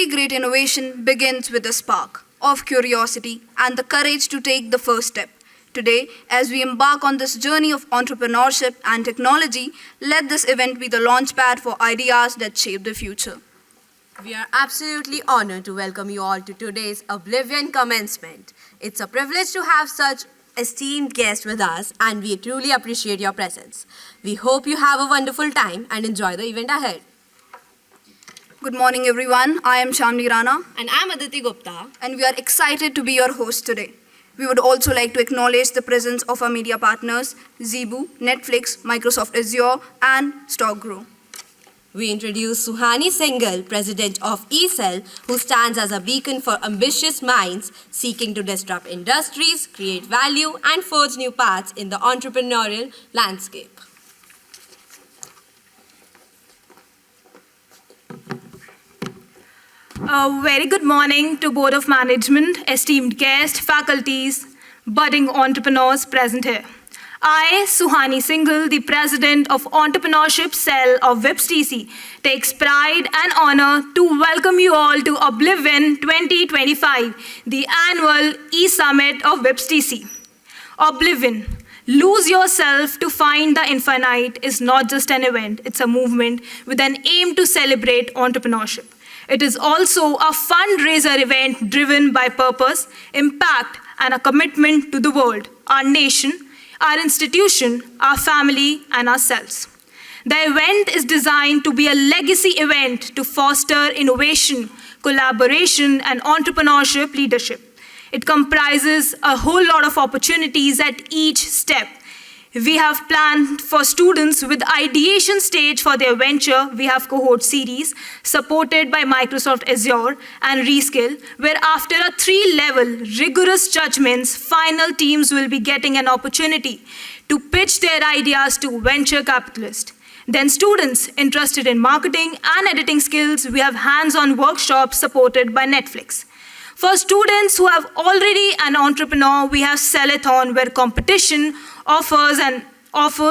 Every great innovation begins with a spark of curiosity and the courage to take the first step. Today, as we embark on this journey of entrepreneurship and technology, let this event be the launchpad for ideas that shape the future. We are absolutely honored to welcome you all to today's Oblivion commencement. It's a privilege to have such esteemed guests with us, and we truly appreciate your presence. We hope you have a wonderful time and enjoy the event ahead. Good morning, everyone. I am Shamli Rana. And I'm Aditi Gupta. And we are excited to be your host today. We would also like to acknowledge the presence of our media partners, Zebu, Netflix, Microsoft Azure, and StockGrow. We introduce Suhani Singhal, President of eCell, who stands as a beacon for ambitious minds seeking to disrupt industries, create value, and forge new paths in the entrepreneurial landscape. A very good morning to Board of Management, esteemed guests, faculties, budding entrepreneurs present here. I, Suhani Singhal, the President of Entrepreneurship Cell of VIPS TC, takes pride and honor to welcome you all to Oblivion 2025, the Annual E-Summit of VIPS TC. Oblivion, lose yourself to find the infinite, is not just an event, it's a movement with an aim to celebrate entrepreneurship. It is also a fundraiser event driven by purpose, impact, and a commitment to the world, our nation, our institution, our family, and ourselves. The event is designed to be a legacy event to foster innovation, collaboration, and entrepreneurship leadership. It comprises a whole lot of opportunities at each step. We have planned for students with ideation stage for their venture. We have cohort series supported by Microsoft Azure and Reskill, where after a 3-level rigorous judgments, final teams will be getting an opportunity to pitch their ideas to venture capitalists. Then students interested in marketing and editing skills, we have hands-on workshops supported by Netflix. For students who have already an entrepreneur, we have Sellathon, where competition offers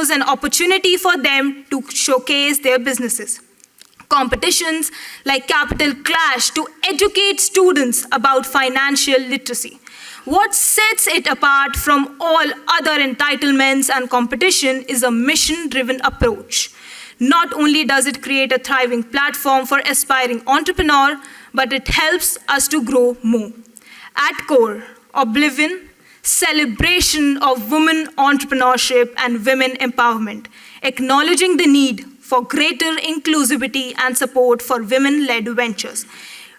an opportunity for them to showcase their businesses. Competitions like Capital Clash to educate students about financial literacy. What sets it apart from all other entitlements and competition is a mission-driven approach. Not only does it create a thriving platform for aspiring entrepreneurs, but it helps us to grow more. At core, Oblivion, celebration of women entrepreneurship and women empowerment, acknowledging the need for greater inclusivity and support for women-led ventures.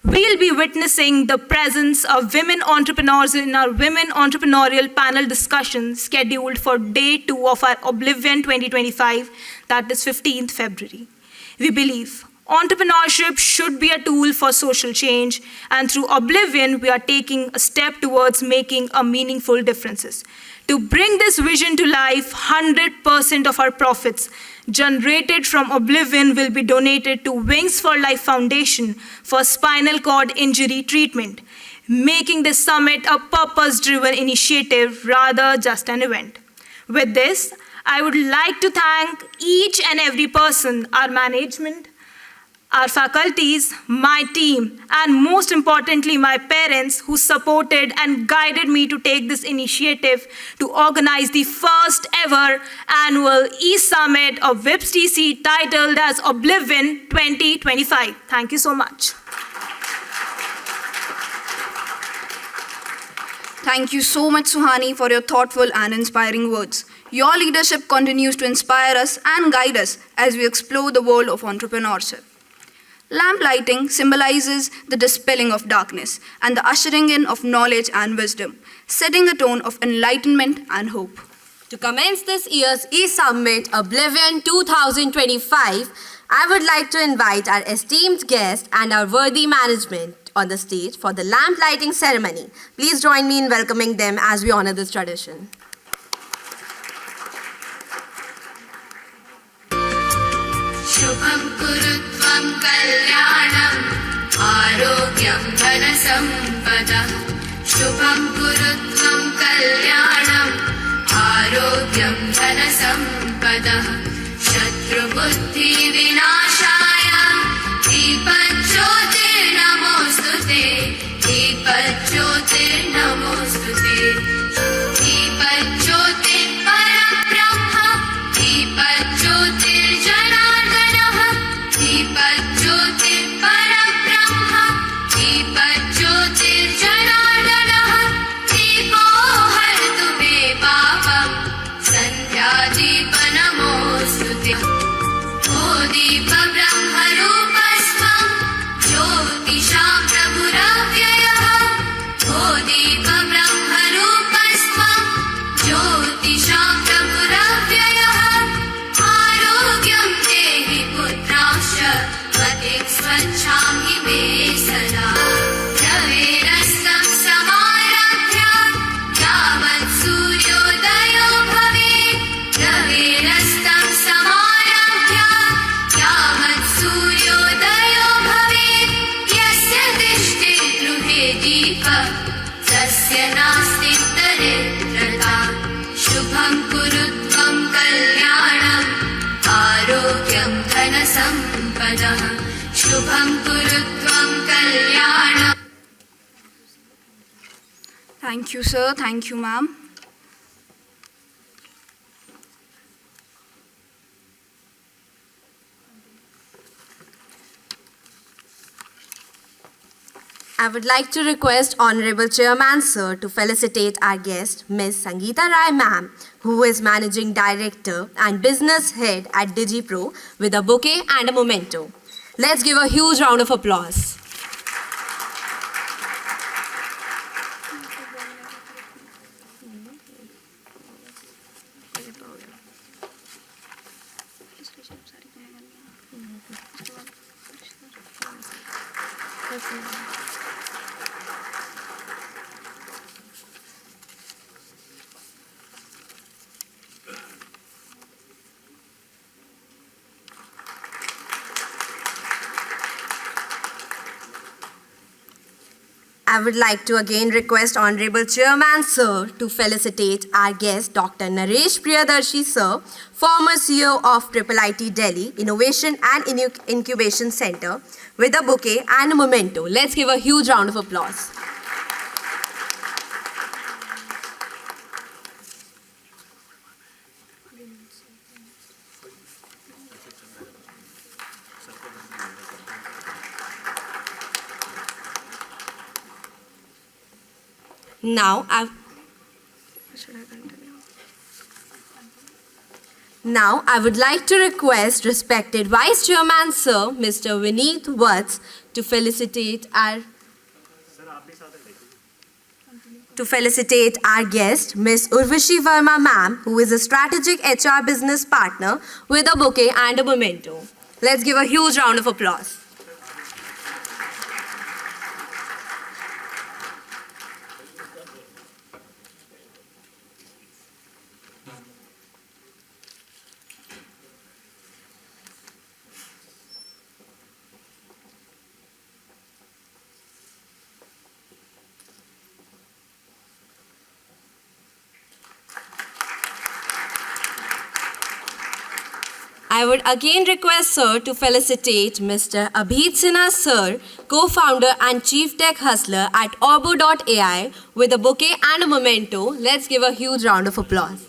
We'll be witnessing the presence of women entrepreneurs in our Women Entrepreneurial Panel discussion scheduled for Day 2 of our Oblivion 2025, that is 15th February. We believe entrepreneurship should be a tool for social change, and through Oblivion, we are taking a step towards making a meaningful differences. To bring this vision to life, 100% of our profits generated from Oblivion will be donated to Wings for Life Foundation for spinal cord injury treatment, making this summit a purpose-driven initiative rather just an event. With this, I would like to thank each and every person, our management, our faculties, my team, and most importantly, my parents who supported and guided me to take this initiative to organize the first ever annual E-Summit of VIPS TC titled as Oblivion 2025. Thank you so much. Thank you so much, Suhani, for your thoughtful and inspiring words. Your leadership continues to inspire us and guide us as we explore the world of entrepreneurship. Lamp lighting symbolizes the dispelling of darkness and the ushering in of knowledge and wisdom, setting a tone of enlightenment and hope. To commence this year's E-Summit Oblivion 2025, I would like to invite our esteemed guests and our worthy management on the stage for the lamp lighting ceremony. Please join me in welcoming them as we honor this tradition. शुभं कुरुत्वं कल्याणं आरोग्यं धनसम्पदः शुभं कुरुत्वं कल्याणं आरोग्यं धनसम्पदः शत्रुबुद्धिविनाशाय दीपज्योतिर्नमोऽस्तु यस्य नास्ति दरिद्रता शुभं कुरु त्वं कल्याणम् आरोग्यं धनसम्पदः शुभं कुरु त्वं कल्याणम्. Thank you, sir. Thank you, ma'am. I would like to request Honorable Chairman Sir to felicitate our guest, Ms. Sangeeta Rai Ma'am, who is Managing Director and Business Head at DigiPro, with a bouquet and a memento. Let's give a huge round of applause. I would like to again request Honorable Chairman Sir to felicitate our guest Dr. Naresh Priyadarshi Sir, former CEO of IIT Delhi Innovation and Incubation Center, with a bouquet and a memento. Let's give a huge round of applause. Now I would like to request respected Vice Chairman Sir, Mr. Vineet Vats, to felicitate our guest, Ms. Urvashi Verma Ma'am, who is a strategic HR business partner, with a bouquet and a memento. Let's give a huge round of applause. I would again request Sir to felicitate Mr. Abhit Sinha Sir, co-founder and chief tech hustler at Orbo.ai, with a bouquet and a memento. Let's give a huge round of applause.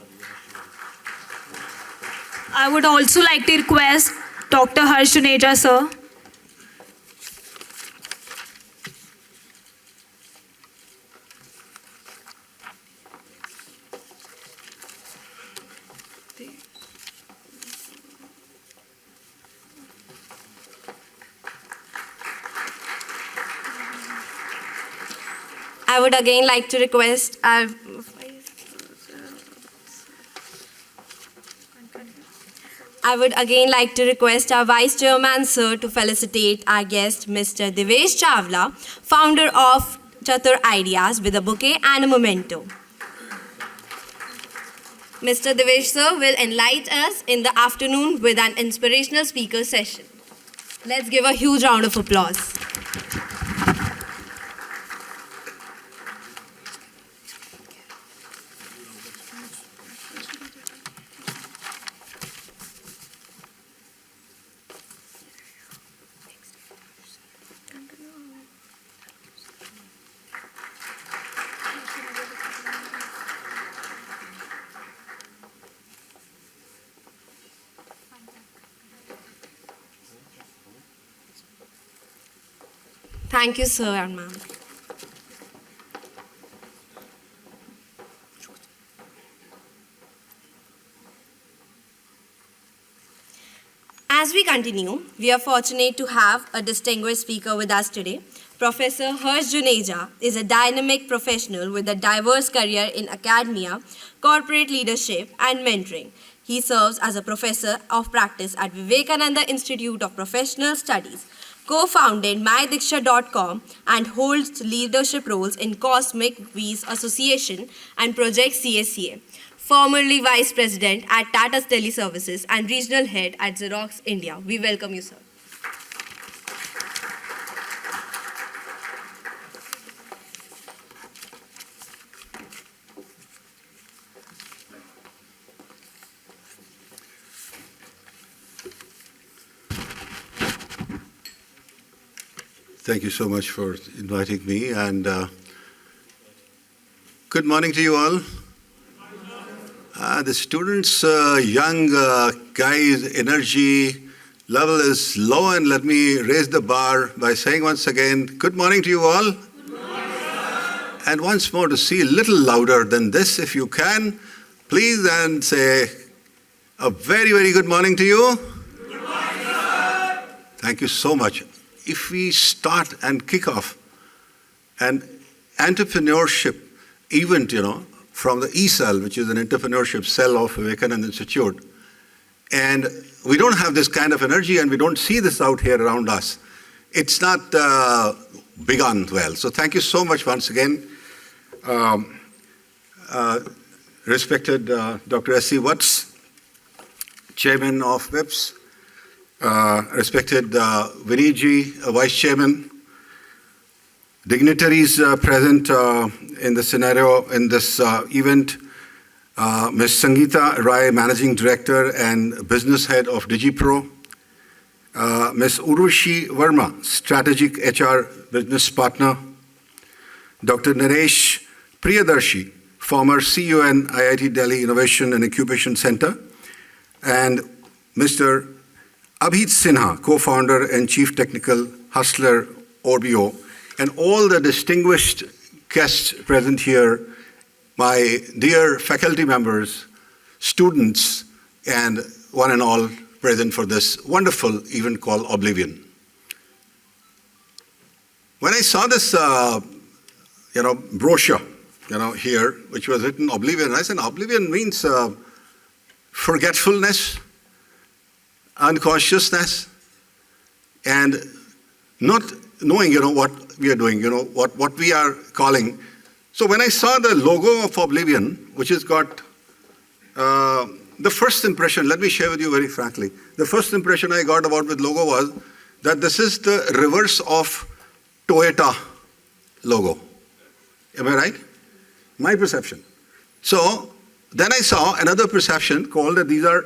I would also like to request Dr. Harsh Juneja, sir. I would again like to request our Vice Chairman Sir to felicitate our guest, Mr. Devesh Chawla, founder of Chatur Ideas, with a bouquet and a memento. Mr. Devesh Sir will enlighten us in the afternoon with an inspirational speaker session. Let's give a huge round of applause. Thank you, sir and ma'am. As we continue, we are fortunate to have a distinguished speaker with us today. Professor Harsh Juneja is a dynamic professional with a diverse career in academia, corporate leadership, and mentoring. He serves as a professor of practice at Vivekananda Institute of Professional Studies, co-founded mydiksha.com, and holds leadership roles in Cosmic V's Association and Project CSCA. Formerly Vice President at Tata Teleservices and Regional Head at Xerox India. We welcome you, sir. Thank you so much for inviting me, and good morning to you all. The students' young guys' energy level is low, and let me raise the bar by saying once again, good morning to you all. Good morning, sir. And once more, to see a little louder than this, if you can, please, and say a very, very good morning to you. Good morning, sir. Thank you so much. If we start and kick off an entrepreneurship event, from the E-Cell, which is an entrepreneurship cell of Vivekananda Institute, and we don't have this kind of energy and we don't see this out here around us, it's not begun well. So thank you so much once again. Respected Dr. S.C. Watts, Chairman of VIPS, respected Viniji, Vice Chairman, dignitaries present in the scenario in this event, Ms. Sangeeta Rai, Managing Director and Business Head of DigiPro, Ms. Urvashi Verma, Strategic HR Business Partner, Dr. Naresh Priyadarshi, former CEO and IIT Delhi Innovation and Incubation Center, and Mr. Abhijit Sinha, co-founder and chief technical hustler, OBO, and all the distinguished guests present here, my dear faculty members, students, and one and all present for this wonderful event called Oblivion. When I saw this, brochure, here, which was written Oblivion, I said, Oblivion means forgetfulness, unconsciousness, and not knowing, what we are doing, what we are calling. So when I saw the logo of Oblivion, which has got the first impression, let me share with you very frankly, the first impression I got about the logo was that this is the reverse of Toyota logo. Am I right? My perception. So then I saw another perception called that these are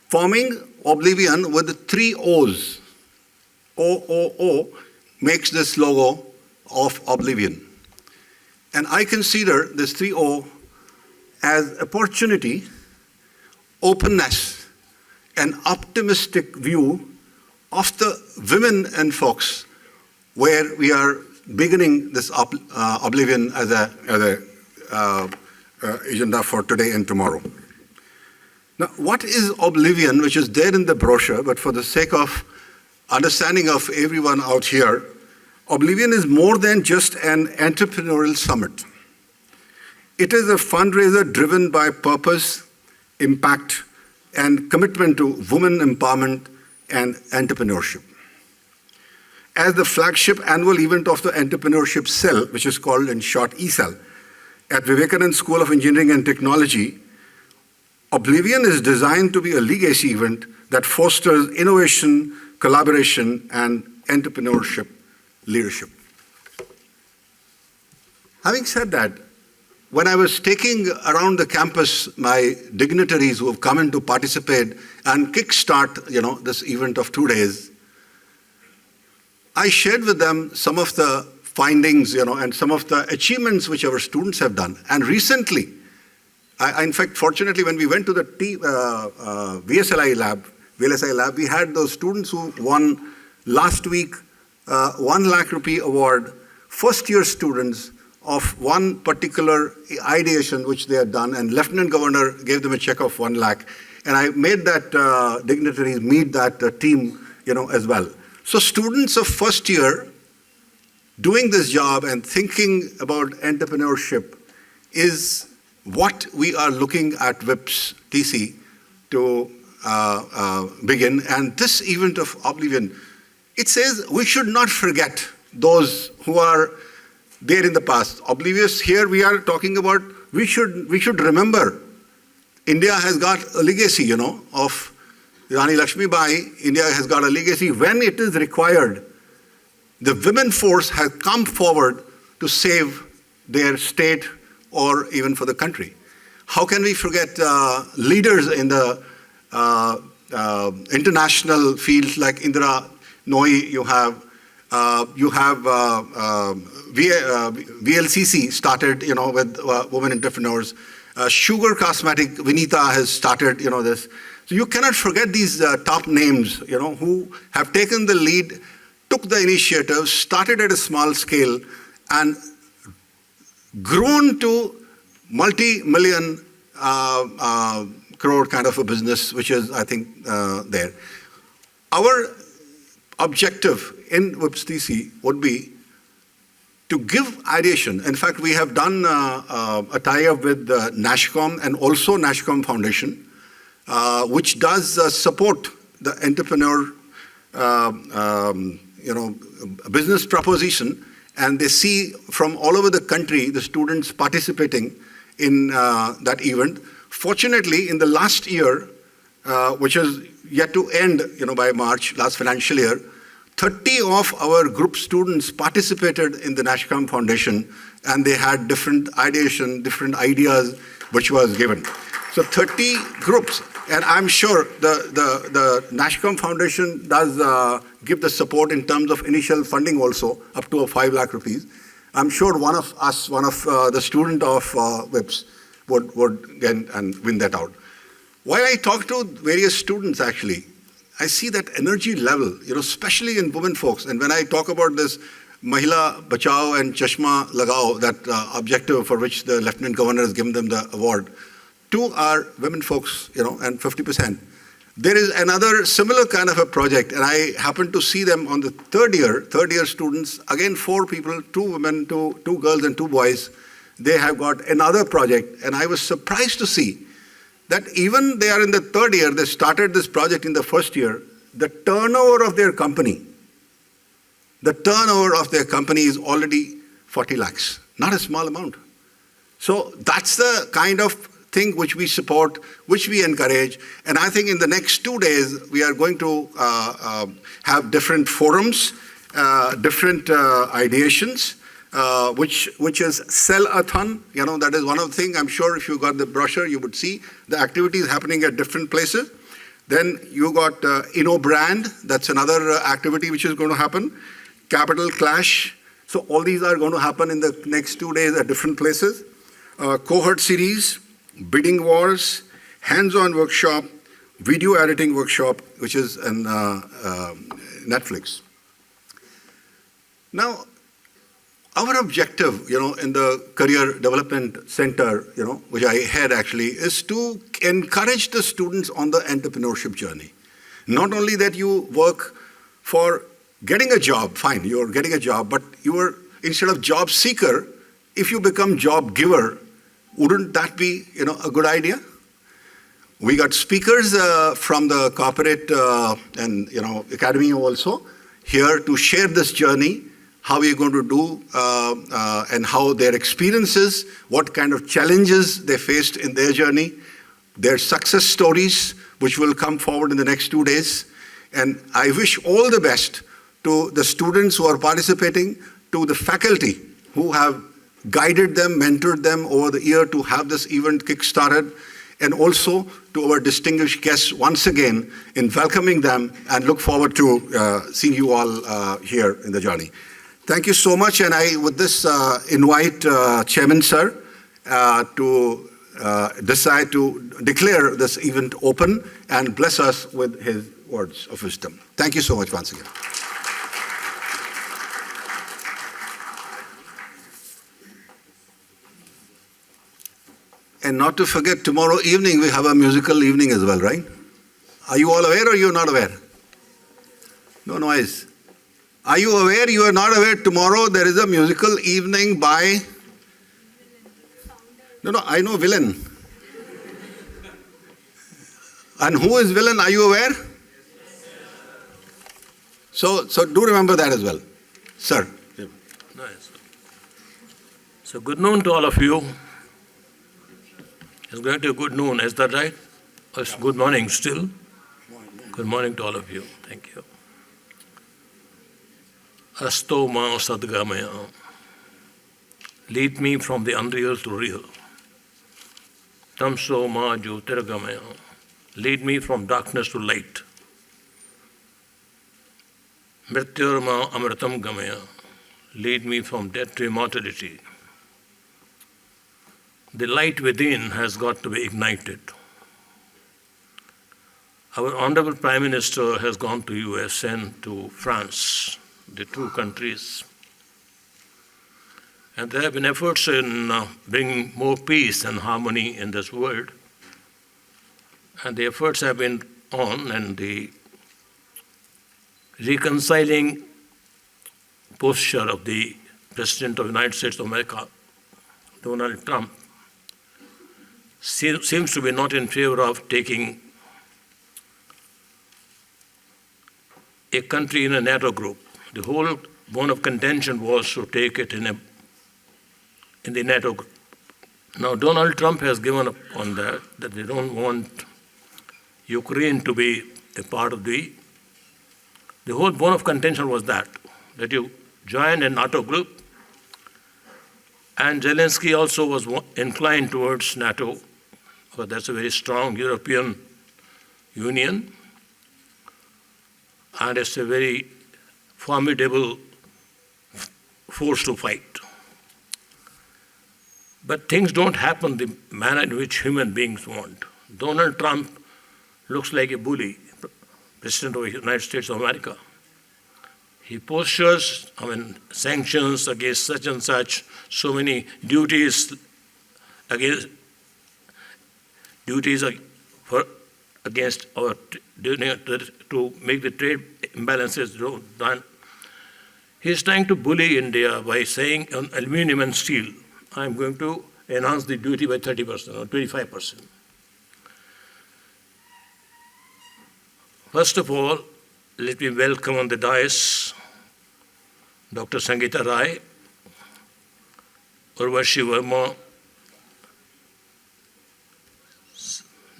forming Oblivion with the 3 O's. O makes this logo of Oblivion. And I consider this 3O as opportunity, openness, and optimistic view of the women and folks where we are beginning this Oblivion as a agenda for today and tomorrow. Now, what is Oblivion, which is there in the brochure, but for the sake of understanding of everyone out here, Oblivion is more than just an entrepreneurial summit. It is a fundraiser driven by purpose, impact, and commitment to women empowerment and entrepreneurship. As the flagship annual event of the entrepreneurship cell, which is called in short E-Cell, at Vivekananda School of Engineering and Technology, Oblivion is designed to be a legacy event that fosters innovation, collaboration, and entrepreneurship leadership. Having said that, when I was taking around the campus my dignitaries who have come in to participate and kickstart, this event of 2 days, I shared with them some of the findings, and some of the achievements which our students have done. And recently, in fact, fortunately, when we went to the VSLI lab, we had those students who won last week 1 lakh rupee award, first-year students of one particular ideation which they had done, and Lieutenant Governor gave them a check of 1 lakh. And I made that dignitaries meet that team, as well. So students of first year doing this job and thinking about entrepreneurship is what we are looking at VIPS TC to begin. And this event of Oblivion, it says we should not forget those who are there in the past. Oblivious, here we are talking about, we should remember India has got a legacy, of Rani Lakshmi Bai. India has got a legacy. When it is required, the women force has come forward to save their state or even for the country. How can we forget leaders in the international fields like Indira Nooyi, you have You have VLCC started, with women entrepreneurs. Sugar Cosmetic, Vinita has started, this. So you cannot forget these top names, who have taken the lead, took the initiative, started at a small scale, and grown to multi-million crore kind of a business, which is, I think, there. Our objective in VIPS TC would be to give ideation. In fact, we have done a tie-up with NASSCOM and also NASSCOM Foundation, which does support the entrepreneur, business proposition, and they see from all over the country the students participating in that event. Fortunately, in the last year, which is yet to end, by March, last financial year, 30 of our group students participated in the NASSCOM Foundation, and they had different ideation, different ideas which was given. So 30 groups, and I'm sure the NASSCOM Foundation does give the support in terms of initial funding also, up to 5 lakh rupees. I'm sure one of the student of VIPS would get and win that out. While I talk to various students, actually, I see that energy level, especially in women folks. And when I talk about this Mahila Bachao and Chashma Lagao, that objective for which the Lieutenant Governor has given them the award, 2 are women folks, and 50%. There is another similar kind of a project, and I happened to see them on the third year students, again 4 people, 2 women, 2 girls and 2 boys. They have got another project, and I was surprised to see that even they are in the third year, they started this project in the first year, the turnover of their company is already 40 lakhs, not a small amount. So that's the kind of thing which we support, which we encourage, and I think in the next 2 days, we are going to have different forums, different ideations, which is Sell-a-thon. That is one of the things. I'm sure if you got the brochure, you would see the activities happening at different places. Then you got InnoBrand. That's another activity which is going to happen. Capital Clash. So all these are going to happen in the next 2 days at different places. Cohort series, bidding wars, hands-on workshop, video editing workshop, which is in Netflix. Now, our objective, in the Career Development Center, which I head actually, is to encourage the students on the entrepreneurship journey. Not only that you work for getting a job, fine, you're getting a job, but instead of job seeker, if you become job giver, wouldn't that be, a good idea? We got speakers from the corporate and, academy also here to share this journey, how we're going to do and how their experiences, what kind of challenges they faced in their journey, their success stories, which will come forward in the next 2 days. And I wish all the best to the students who are participating, to the faculty who have guided them, mentored them over the year to have this event kick-started, and also to our distinguished guests once again in welcoming them, and look forward to seeing you all here in the journey. Thank you so much, and I, with this, invite Chairman Sir to decide to declare this event open and bless us with his words of wisdom. Thank you so much once again. And not to forget, tomorrow evening we have a musical evening as well, right? Are you all aware or you're not aware? No noise. Are you aware? You are not aware. Tomorrow there is a musical evening by... No, I know Villain. And who is Villain? Are you aware? So do remember that as well. Sir. Nice. So good noon to all of you. It's going to be good noon, is that right? Or it's good morning still? Good morning to all of you. Thank you. Asto ma sadgamaya. Lead me from the unreal to real. Tamso ma jyotirgamaya. Lead me from darkness to light. Mrityurma amritam gamaya, lead me from death to immortality. The light within has got to be ignited. Our Honorable Prime Minister has gone to US and to France, the two countries. And there have been efforts in bringing more peace and harmony in this world. And the efforts have been on, and the reconciling posture of the President of the United States of America, Donald Trump, seems to be not in favor of taking a country in a NATO group. The whole bone of contention was to take it in the NATO group. Now, Donald Trump has given up on that they don't want Ukraine to be a part of the whole bone of contention was that you join a NATO group, and Zelensky also was inclined towards NATO, because that's a very strong European Union, and it's a very formidable force to fight. But things don't happen the manner in which human beings want. Donald Trump looks like a bully, President of the United States of America. He postures, sanctions against such and such, so many duties against our to make the trade imbalances done. He's trying to bully India by saying on aluminum and steel, I'm going to enhance the duty by 30% or 25%. First of all, let me welcome on the dais Dr. Sangeeta Rai, Urvashi Verma,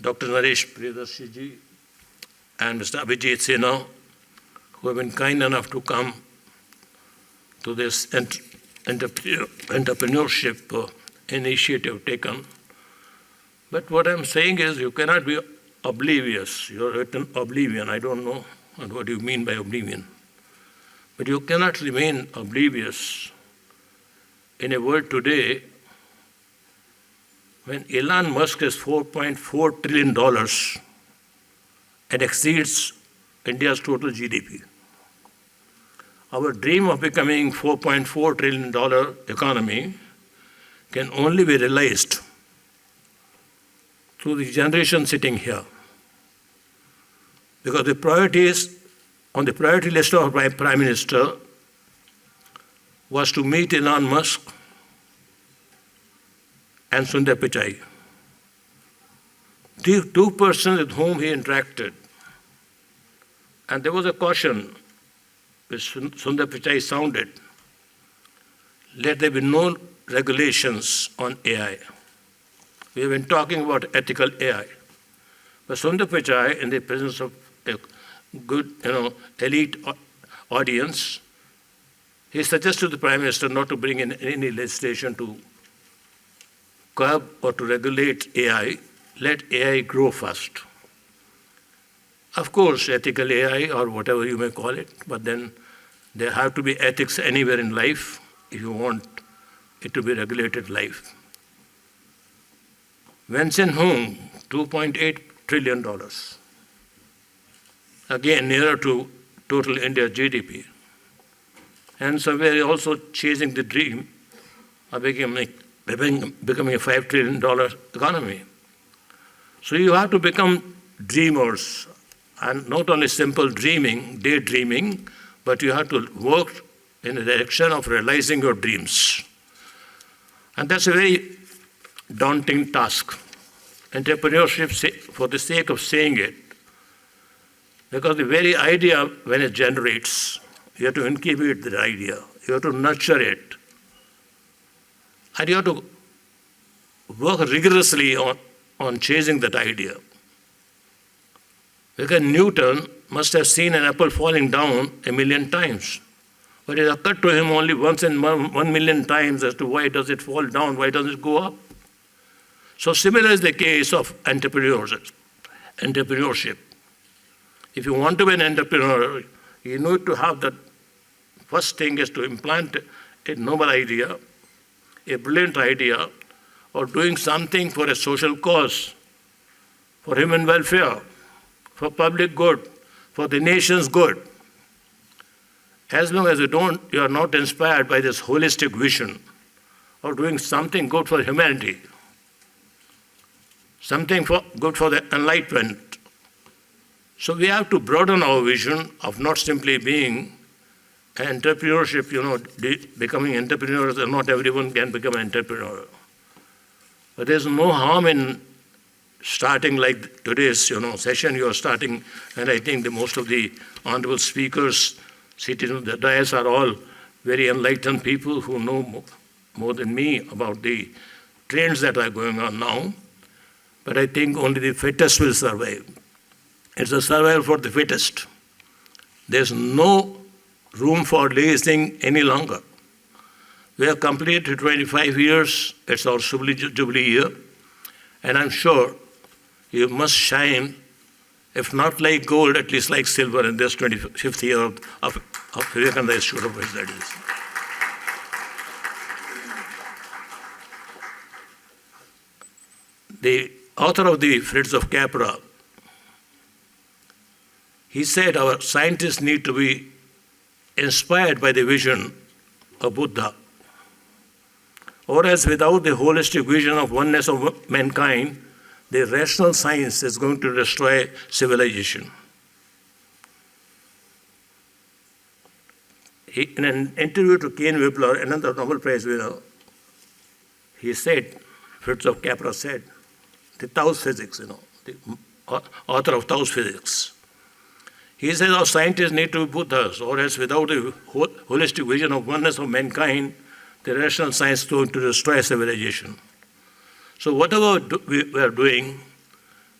Dr. Naresh Priyadarshiji, and Mr. Abhijit Sinha, who have been kind enough to come to this entrepreneurship initiative taken. But what I'm saying is you cannot be oblivious. You're written oblivion. I don't know what you mean by oblivion. But you cannot remain oblivious in a world today when Elon Musk is $4.4 trillion and exceeds India's total GDP. Our dream of becoming $4.4 trillion economy can only be realized through the generation sitting here. Because the priorities on the priority list of our Prime Minister was to meet Elon Musk and Sundar Pichai. The two persons with whom he interacted. And there was a caution which Sundar Pichai sounded. Let there be no regulations on AI. We have been talking about ethical AI. But Sundar Pichai, in the presence of a good, elite audience, he suggested to the Prime Minister not to bring in any legislation to curb or to regulate AI. Let AI grow first. Of course, ethical AI or whatever you may call it, but then there have to be ethics anywhere in life if you want it to be regulated life. Wenxin Hung, $2.8 trillion. Again, nearer to total India GDP. And somewhere also chasing the dream of becoming a $5 trillion economy. So you have to become dreamers, and not only simple dreaming, daydreaming, but you have to work in the direction of realizing your dreams. And that's a very daunting task. Entrepreneurship, for the sake of saying it, because the very idea, when it generates, you have to incubate the idea, you have to nurture it, and you have to work rigorously on chasing that idea. Because Newton must have seen an apple falling down 1,000,000 times. But it occurred to him only once in 1,000,000 times as to why does it fall down, why doesn't it go up. So similar is the case of entrepreneurship. If you want to be an entrepreneur, You need to have that. First thing is to implant a noble idea, a brilliant idea, or doing something for a social cause, for human welfare, for public good, for the nation's good. As long as you are not inspired by this holistic vision of doing something good for humanity, something good for the enlightenment. So we have to broaden our vision of not simply being entrepreneurship, becoming entrepreneurs, and not everyone can become an entrepreneur. But there's no harm in starting like today's session you are starting, and I think most of the honorable speakers seated on the dais are all very enlightened people who know more than me about the trends that are going on now. But I think only the fittest will survive. It's a survival for the fittest. There's no room for lazing any longer. We have completed 25 years. It's our Jubilee year. And I'm sure you must shine, if not like gold, at least like silver in this 25th year of Vivekananda Institute of which that is. The author of the Fruits of Capra, he said our scientists need to be inspired by the vision of Buddha, or else without the holistic vision of oneness of mankind, the rational science is going to destroy civilization. In an interview to Kane Whippler, another Nobel Prize winner, he said, Fruits of Capra said, the Taoist physics, the author of Taoist physics. He says our scientists need to be Buddhas, or else without a holistic vision of oneness of mankind, the rational science is going to destroy civilization. So whatever we are doing,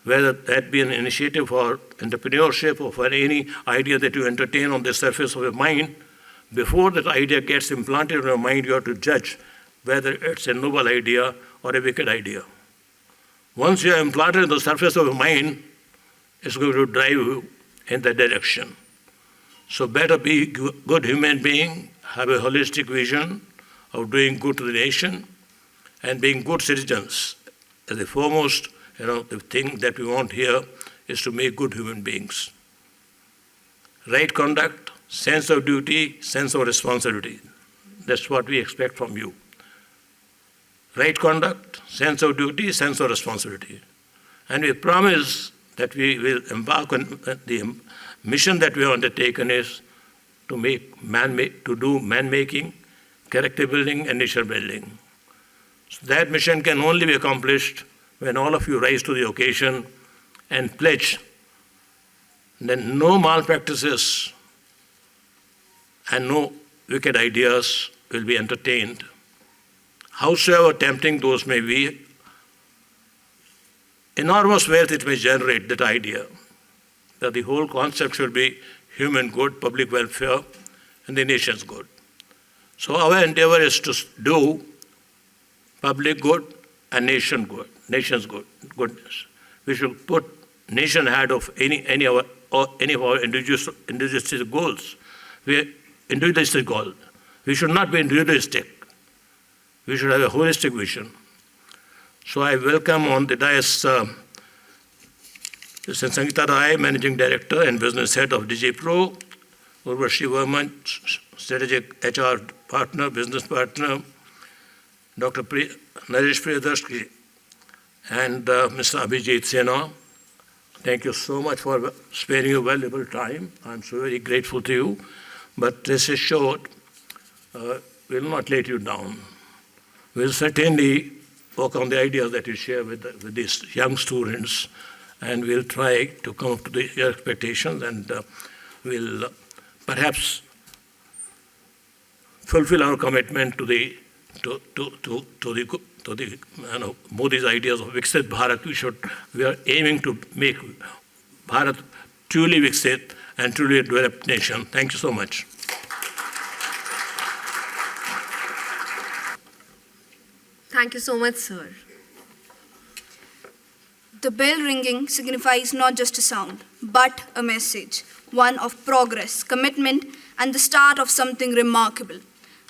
whether that be an initiative for entrepreneurship or for any idea that you entertain on the surface of your mind, before that idea gets implanted in your mind, you have to judge whether it's a noble idea or a wicked idea. Once you are implanted in the surface of your mind, it's going to drive you in that direction. So better be a good human being, have a holistic vision of doing good to the nation, and being good citizens. As the foremost, the thing that we want here is to make good human beings. Right conduct, sense of duty, sense of responsibility. That's what we expect from you. Right conduct, sense of duty, sense of responsibility. And we promise that we will embark on the mission that we have undertaken is to do man-making, character building, and nation building. So that mission can only be accomplished when all of you rise to the occasion and pledge that no malpractices and no wicked ideas will be entertained, howsoever tempting those may be. Enormous wealth it may generate, that idea, that the whole concept should be human good, public welfare, and the nation's good. So our endeavor is to do public good and nation's goodness. We should put nation ahead of any of our individualistic goals. Individualistic goal. We should not be individualistic. We should have a holistic vision. So I welcome on the dais Mr. Sangeeta Rai, Managing Director and Business Head of DJ Pro, Urvashi Verma, Strategic HR Partner, Business Partner, Dr. Naresh Priyadarshi, and Mr. Abhijit Sena. Thank you so much for sparing your valuable time. I'm so very grateful to you. But rest assured, we'll not let you down. We'll certainly work on the ideas that you share with these young students, and we'll try to come up to your expectations, and we'll perhaps fulfill our commitment to the Modi's ideas of Viksit Bharat. We are aiming to make Bharat truly Viksit and truly a developed nation. Thank you so much. Thank you so much, sir. The bell ringing signifies not just a sound, but a message, one of progress, commitment, and the start of something remarkable.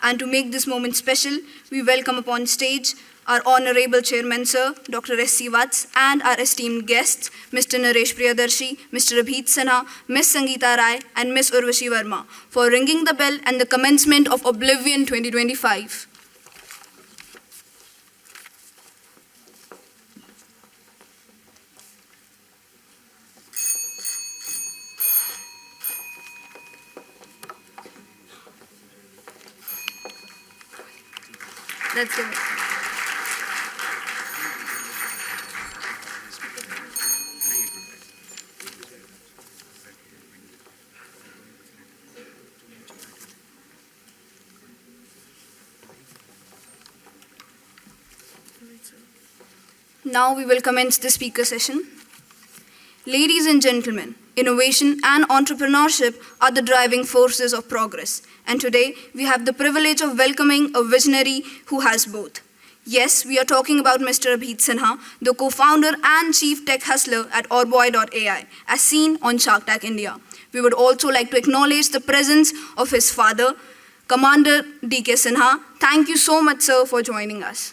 And to make this moment special, we welcome upon stage our Honorable Chairman Sir, Dr. S.C. Vats, and our esteemed guests, Mr. Naresh Priyadarshi, Mr. Abhit Sinha, Ms. Sangeeta Rai, and Ms. Urvashi Verma, for ringing the bell and the commencement of Oblivion 2025. Let's give it. Now we will commence the speaker session. Ladies and gentlemen, innovation and entrepreneurship are the driving forces of progress. And today, we have the privilege of welcoming a visionary who has both. Yes, we are talking about Mr. Abhit Sinha, the co-founder and chief tech hustler at Orboy.ai, as seen on Shark Tank India. We would also like to acknowledge the presence of his father, Commander D.K. Sinha. Thank you so much, sir, for joining us.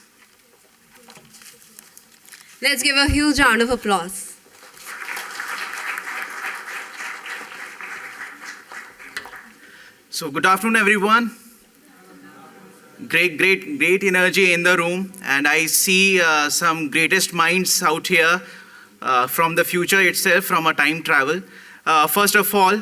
Let's give a huge round of applause. So good afternoon, everyone. Great energy in the room, and I see some greatest minds out here from the future itself, from a time travel. First of all,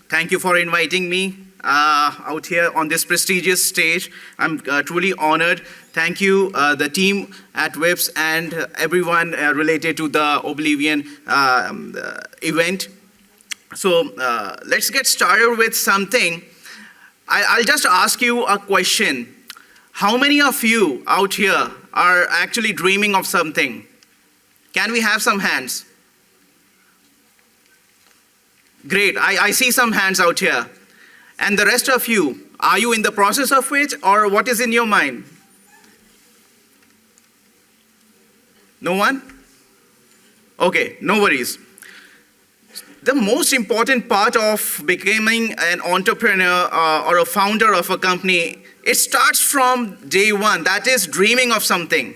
thank you for inviting me out here on this prestigious stage. I'm truly honored. Thank you, the team at VIPS and everyone related to the Oblivion event. So let's get started with something. I'll just ask you a question. How many of you out here are actually dreaming of something? Can we have some hands? Great, I see some hands out here. And the rest of you, are you in the process of it, or what is in your mind? No one? Okay, no worries. The most important part of becoming an entrepreneur or a founder of a company, it starts from day one, that is dreaming of something.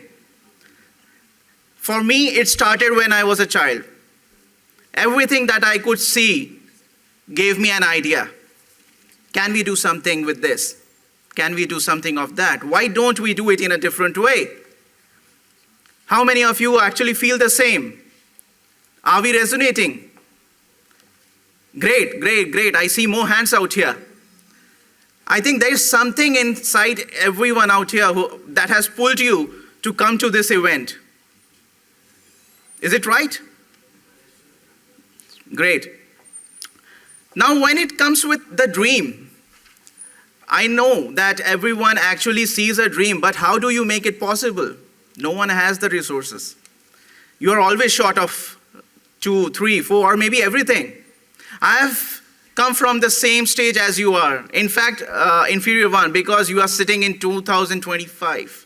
For me, it started when I was a child. Everything that I could see gave me an idea. Can we do something with this? Can we do something of that? Why don't we do it in a different way? How many of you actually feel the same? Are we resonating? Great. I see more hands out here. I think there is something inside everyone out here that has pulled you to come to this event. Is it right? Great. Now, when it comes with the dream, I know that everyone actually sees a dream, but how do you make it possible? No one has the resources. You are always short of 2, 3, 4, or maybe everything. I have come from the same stage as you are. In fact, inferior one, because you are sitting in 2025.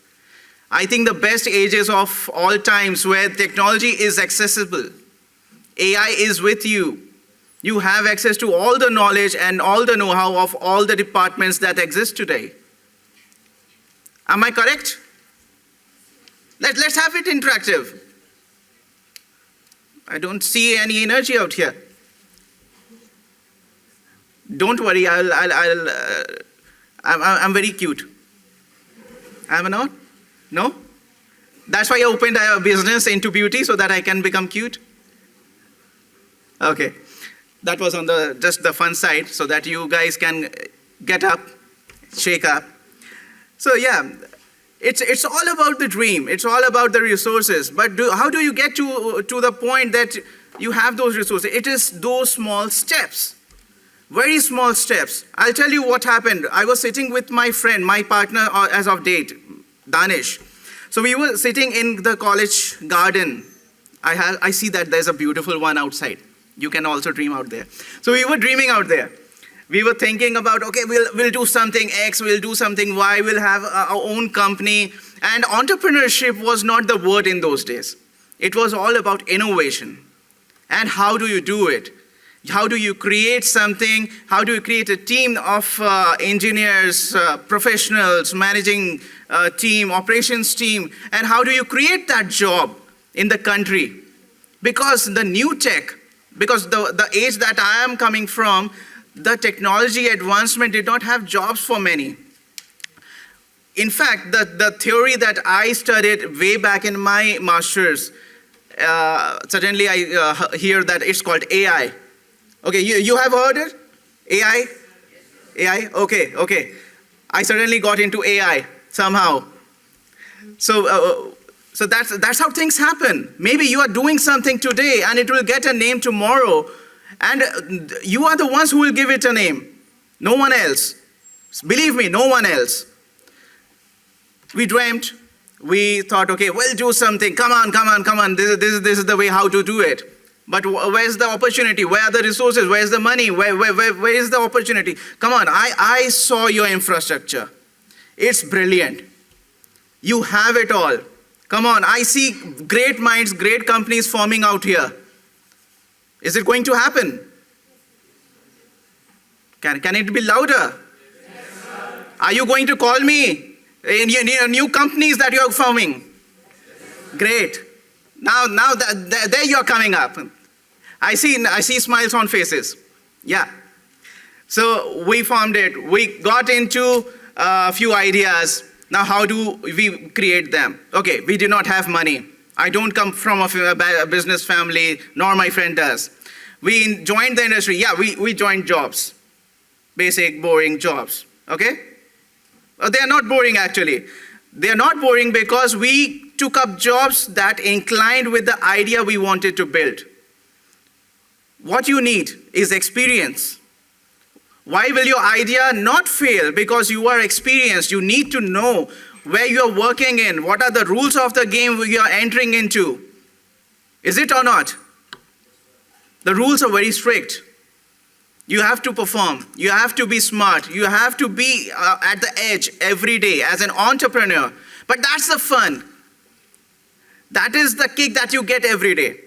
I think the best ages of all times where technology is accessible. AI is with you. You have access to all the knowledge and all the know-how of all the departments that exist today. Am I correct? Let's have it interactive. I don't see any energy out here. Don't worry, I'm very cute. Am I not? No? That's why I opened a business into beauty, so that I can become cute. Okay, that was on just the fun side, so that you guys can get up, shake up. So yeah, it's all about the dream. It's all about the resources. But how do you get to the point that you have those resources? It is those small steps. Very small steps. I'll tell you what happened. I was sitting with my friend, my partner as of date, Danish. So we were sitting in the college garden. I see that there's a beautiful one outside. You can also dream out there. So we were dreaming out there. We were thinking about, okay, we'll do something X, we'll do something Y, we'll have our own company. And entrepreneurship was not the word in those days. It was all about innovation. And how do you do it? How do you create something? How do you create a team of engineers, professionals, managing team, operations team? And how do you create that job in the country? Because the new tech, because the age that I am coming from, the technology advancement did not have jobs for many. In fact, the theory that I studied way back in my master's, suddenly I hear that it's called AI. Okay, you have heard it? AI? AI? Okay. I suddenly got into AI somehow. So that's how things happen. Maybe you are doing something today and it will get a name tomorrow, and you are the ones who will give it a name. No one else. Believe me, no one else. We dreamt. We thought, okay, we'll do something. Come on. This is the way how to do it. But where's the opportunity? Where are the resources? Where's the money? Where is the opportunity? Come on, I saw your infrastructure. It's brilliant. You have it all. Come on, I see great minds, great companies forming out here. Is it going to happen? Can it be louder? Yes, sir. Are you going to call me in new companies that you're forming? Yes, great. Now there you're coming up. I see smiles on faces. Yeah. So we formed it. We got into a few ideas. Now how do we create them? Okay, we do not have money. I don't come from a business family, nor my friend does. We joined the industry. Yeah, we joined jobs. Basic, boring jobs. Okay? They are not boring actually. They are not boring because we took up jobs that inclined with the idea we wanted to build. What you need is experience. Why will your idea not fail? Because you are experienced. You need to know where you are working in, what are the rules of the game you are entering into. Is it or not? The rules are very strict. You have to perform. You have to be smart. You have to be at the edge every day as an entrepreneur. But that's the fun. That is the kick that you get every day.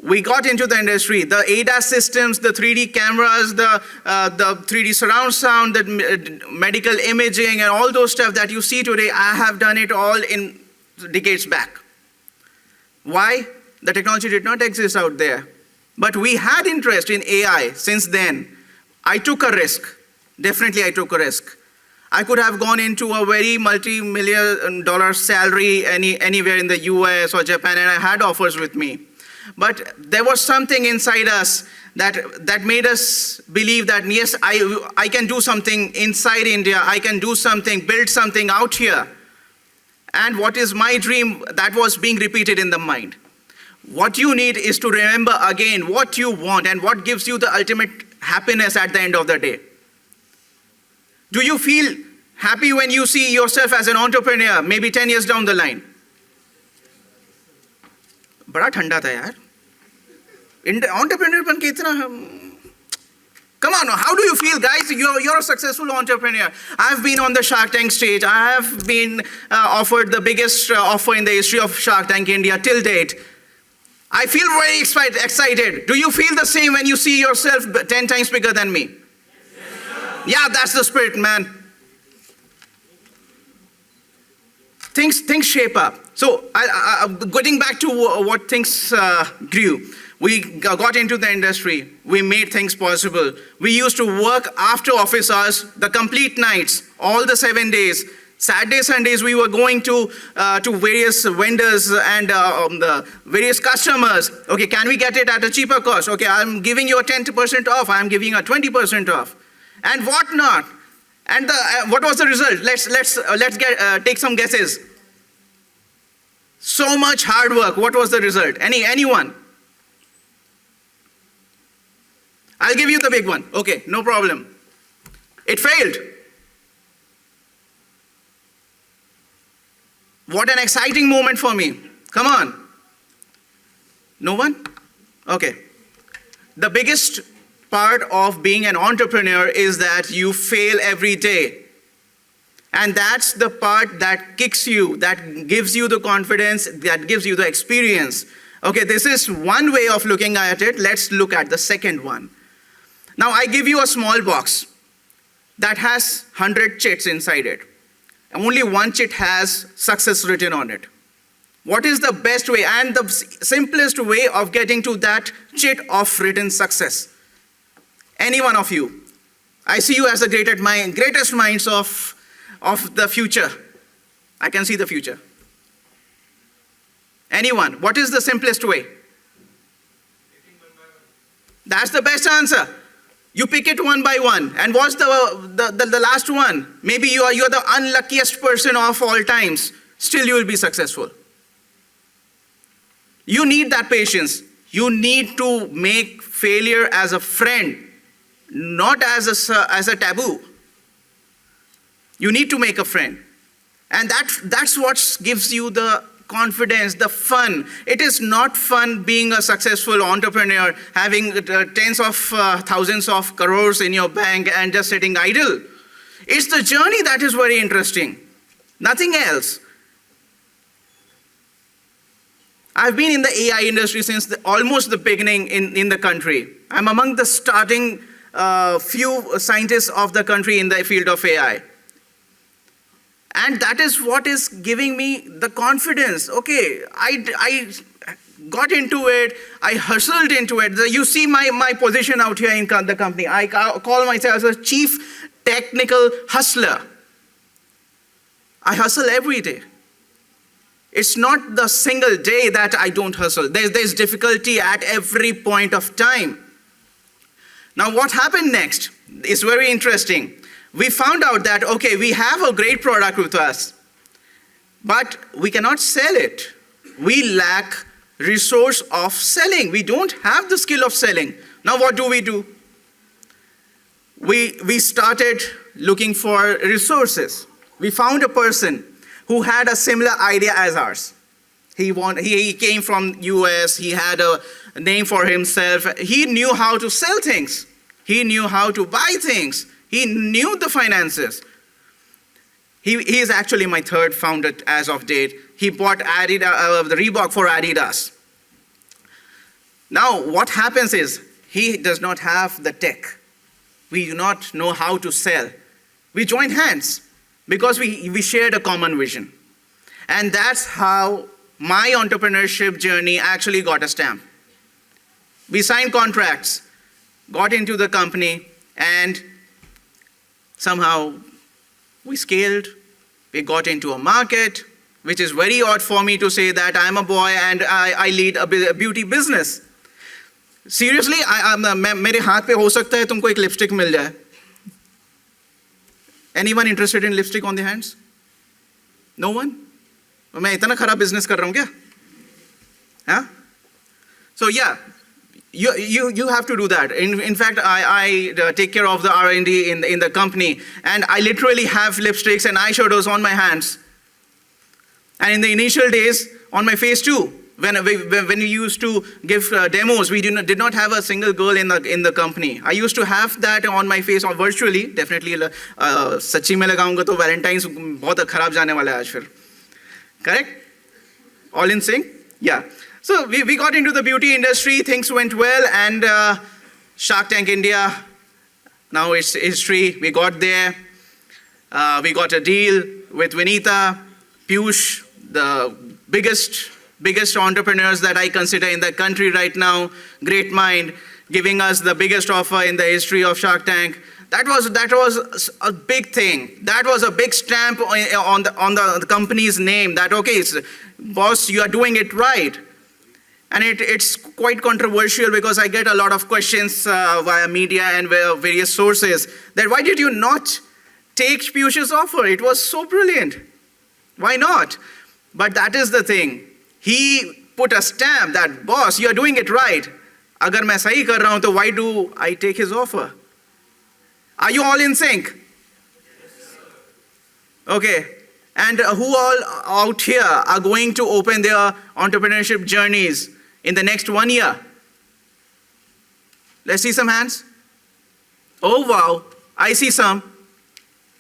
We got into the industry. The ADAS systems, the 3D cameras, the 3D surround sound, the medical imaging, and all those stuff that you see today, I have done it all in decades back. Why? The technology did not exist out there. But we had interest in AI since then. I took a risk. Definitely I took a risk. I could have gone into a very multi-million-dollar salary anywhere in the US or Japan, and I had offers with me. But there was something inside us that made us believe that, yes, I can do something inside India. I can do something, build something out here. And what is my dream, that was being repeated in the mind. What you need is to remember again what you want and what gives you the ultimate happiness at the end of the day. Do you feel happy when you see yourself as an entrepreneur, maybe 10 years down the line? बड़ा ठंडा था यार. Entrepreneur बन के इतना. Come on, how do you feel, guys? You're a successful entrepreneur. I've been on the Shark Tank stage. I have been offered the biggest offer in the history of Shark Tank India till date. I feel very excited. Do you feel the same when you see yourself 10 times bigger than me? Yes, yeah, that's the spirit, man. Things shape up. So getting back to what things grew. We got into the industry. We made things possible. We used to work after office hours, the complete nights, all the 7 days. Saturdays, Sundays, we were going to various vendors and the various customers. Okay, can we get it at a cheaper cost? Okay, I'm giving you a 10% off. I'm giving you a 20% off, and whatnot. And what was the result? Let's take some guesses. So much hard work. What was the result? Anyone? I'll give you the big one. Okay, no problem. It failed. What an exciting moment for me. Come on. No one? Okay. The biggest part of being an entrepreneur is that you fail every day. And that's the part that kicks you, that gives you the confidence, that gives you the experience. Okay, this is one way of looking at it. Let's look at the second one. Now, I give you a small box that has 100 chits inside it. Only one chit has success written on it. What is the best way and the simplest way of getting to that chit of written success? Any one of you. I see you as the greatest minds of the future. I can see the future. Anyone? What is the simplest way? That's the best answer. You pick it one by one. And what's the last one? Maybe you're the unluckiest person of all times. Still you will be successful. You need that patience. You need to make failure as a friend, not as a taboo. You need to make a friend. And that's what gives you the confidence, the fun. It is not fun being a successful entrepreneur, having tens of thousands of crores in your bank and just sitting idle. It's the journey that is very interesting. Nothing else. I've been in the AI industry since almost the beginning in the country. I'm among the starting few scientists of the country in the field of AI. And that is what is giving me the confidence. Okay, I got into it, I hustled into it. You see my position out here in the company. I call myself a chief technical hustler. I hustle every day. It's not the single day that I don't hustle. There's difficulty at every point of time. Now what happened next is very interesting. We found out that, okay, we have a great product with us, but we cannot sell it. We lack resource of selling. We don't have the skill of selling. Now what do? We started looking for resources. We found a person who had a similar idea as ours. He came from US, he had a name for himself. He knew how to sell things. He knew how to buy things. He knew the finances. He is actually my third founder as of date. He bought the Reebok for Adidas. Now, what happens is, he does not have the tech. We do not know how to sell. We joined hands because we shared a common vision. And that's how my entrepreneurship journey actually got a stamp. We signed contracts, got into the company, and somehow we scaled. We got into a market, which is very odd for me to say that I'm a boy and I lead a beauty business. Seriously, मेरे हाथ पे हो सकता है तुमको एक lipstick मिल जाए. Anyone interested in lipstick on the hands? No one? मैं इतना खराब business कर रहा हूँ क्या? Huh? So yeah, you have to do that. In fact, I take care of the R&D in the company, and I literally have lipsticks and eyeshadows on my hands. And in the initial days, on my face too. When we used to give demos, we did not have a single girl in the company. I used to have that on my face or virtually. Definitely, सच्ची में लगाऊंगा तो Valentine's बहुत खराब जाने वाला है आज फिर. Correct? All in sync? Yeah. So we got into the beauty industry. Things went well, and Shark Tank India. Now it's history. We got there. We got a deal with Vinita, Piyush, the biggest entrepreneurs that I consider in the country right now, great mind, giving us the biggest offer in the history of Shark Tank. That was a big thing. That was a big stamp on the company's name that, okay, boss, you are doing it right. And it's quite controversial because I get a lot of questions via media and via various sources that why did you not take Piyush's offer? It was so brilliant. Why not? But that is the thing. He put a stamp that, boss, you are doing it right. Agar main sahi kar raha hu, to why do I take his offer? Are you all in sync? Okay. And who all out here are going to open their entrepreneurship journeys in the next 1 year? Let's see some hands. Oh, wow. I see some.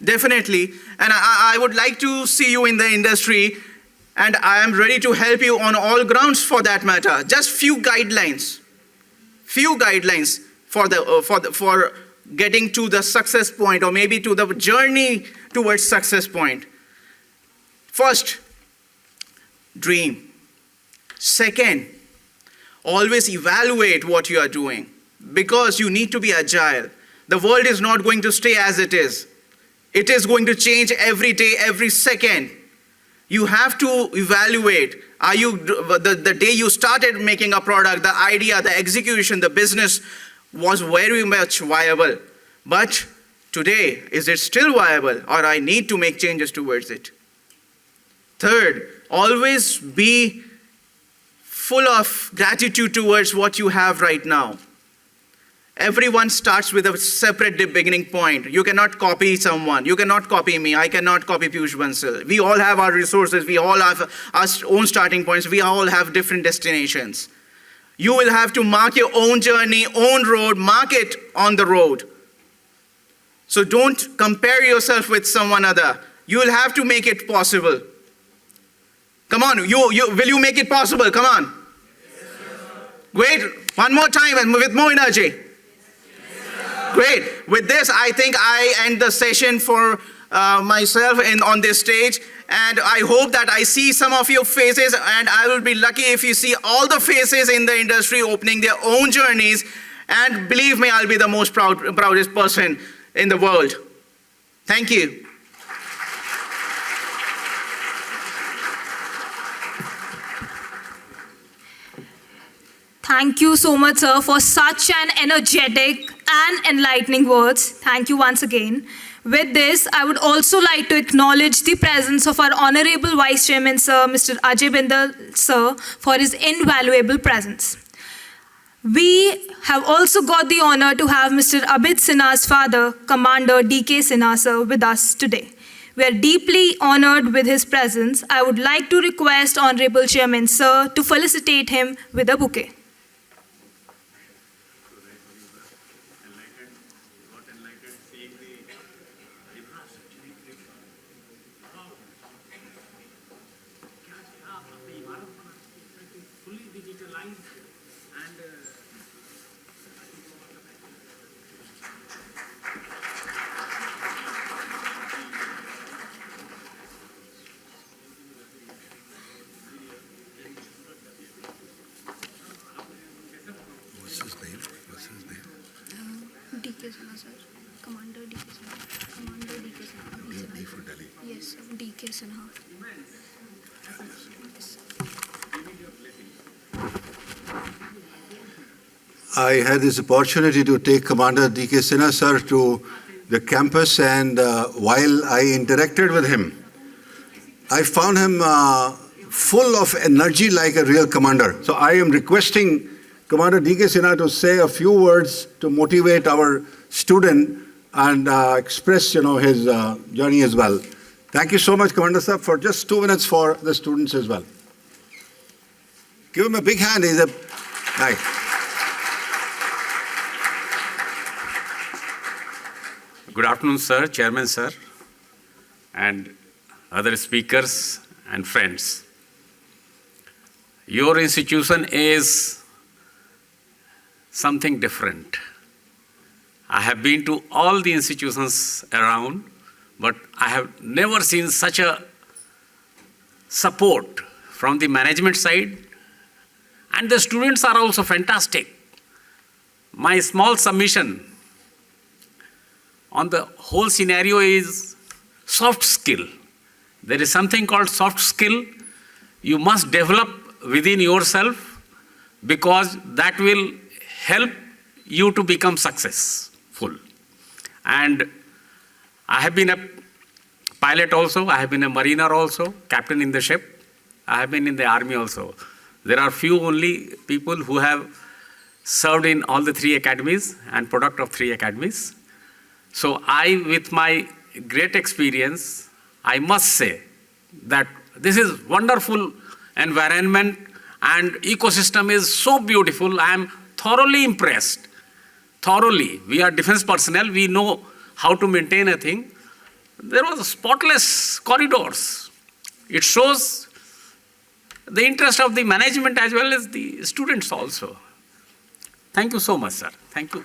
Definitely. And I would like to see you in the industry and I am ready to help you on all grounds for that matter. Just few guidelines for getting to the success point, or maybe to the journey towards success point. First, dream. Second, always evaluate what you are doing, because you need to be agile. The world is not going to stay as it is. It is going to change every day, every second. You have to evaluate. Are you the day you started making a product, the idea, the execution, the business was very much viable. But today, is it still viable, or I need to make changes towards it? Third, always be full of gratitude towards what you have right now. Everyone starts with a separate beginning point. You cannot copy someone. You cannot copy me. I cannot copy Piyush Bansal. We all have our resources. We all have our own starting points. We all have different destinations. You will have to mark your own journey, own road, mark it on the road. So don't compare yourself with someone other. You will have to make it possible. Come on, will you make it possible? Come on. Yes, great. One more time and with more energy. Great. With this, I think I end the session for myself on this stage. And I hope that I see some of your faces, and I will be lucky if you see all the faces in the industry opening their own journeys. And believe me, I'll be the most proudest person in the world. Thank you. Thank you so much, sir, for such an energetic and enlightening words. Thank you once again. With this, I would also like to acknowledge the presence of our Honorable Vice Chairman, Sir, Mr. Ajay Bindal, sir, for his invaluable presence. We have also got the honor to have Mr. Abid Sinha's father, Commander D.K. Sinha, sir, with us today. We are deeply honored with his presence. I would like to request Honorable Chairman, sir, to felicitate him with a bouquet. D.K. Sinha, sir. Commander D.K. Sinha. Commander D.K. Sinha. D for Delhi. Yes, D.K. Sinha. I had this opportunity to take Commander D.K. Sinha, sir, to the campus, and while I interacted with him, I found him full of energy like a real commander. So I am requesting Commander D.K. Sinha to say a few words to motivate our student and express, his journey as well. Thank you so much, Commander sir, for just 2 minutes for the students as well. Give him a big hand. He's a hi. Good afternoon, sir, Chairman, sir, and other speakers and friends. Your institution is something different. I have been to all the institutions around, but I have never seen such a support from the management side, and the students are also fantastic. My small submission on the whole scenario is soft skill. There is something called soft skill you must develop within yourself, because that will help you to become successful. And I have been a pilot also, I have been a mariner also, captain in the ship, I have been in the army also. There are few only people who have served in all the 3 academies and product of 3 academies. So I, with my great experience, I must say that this is wonderful environment and ecosystem is so beautiful. I am thoroughly impressed, thoroughly. We are defense personnel, we know how to maintain a thing. There was spotless corridors. It shows the interest of the management as well as the students also. Thank you so much, sir. Thank you.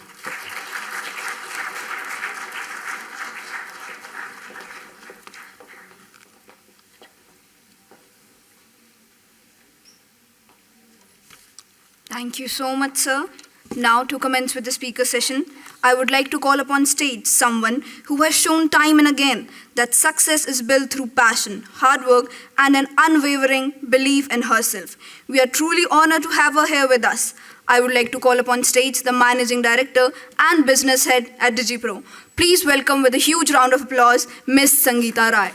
Thank you so much, sir. Now, to commence with the speaker session, I would like to call upon stage someone who has shown time and again that success is built through passion, hard work, and an unwavering belief in herself. We are truly honored to have her here with us. I would like to call upon stage the Managing Director and Business Head at DigiPro. Please welcome with a huge round of applause, Ms. Sangeeta Rai.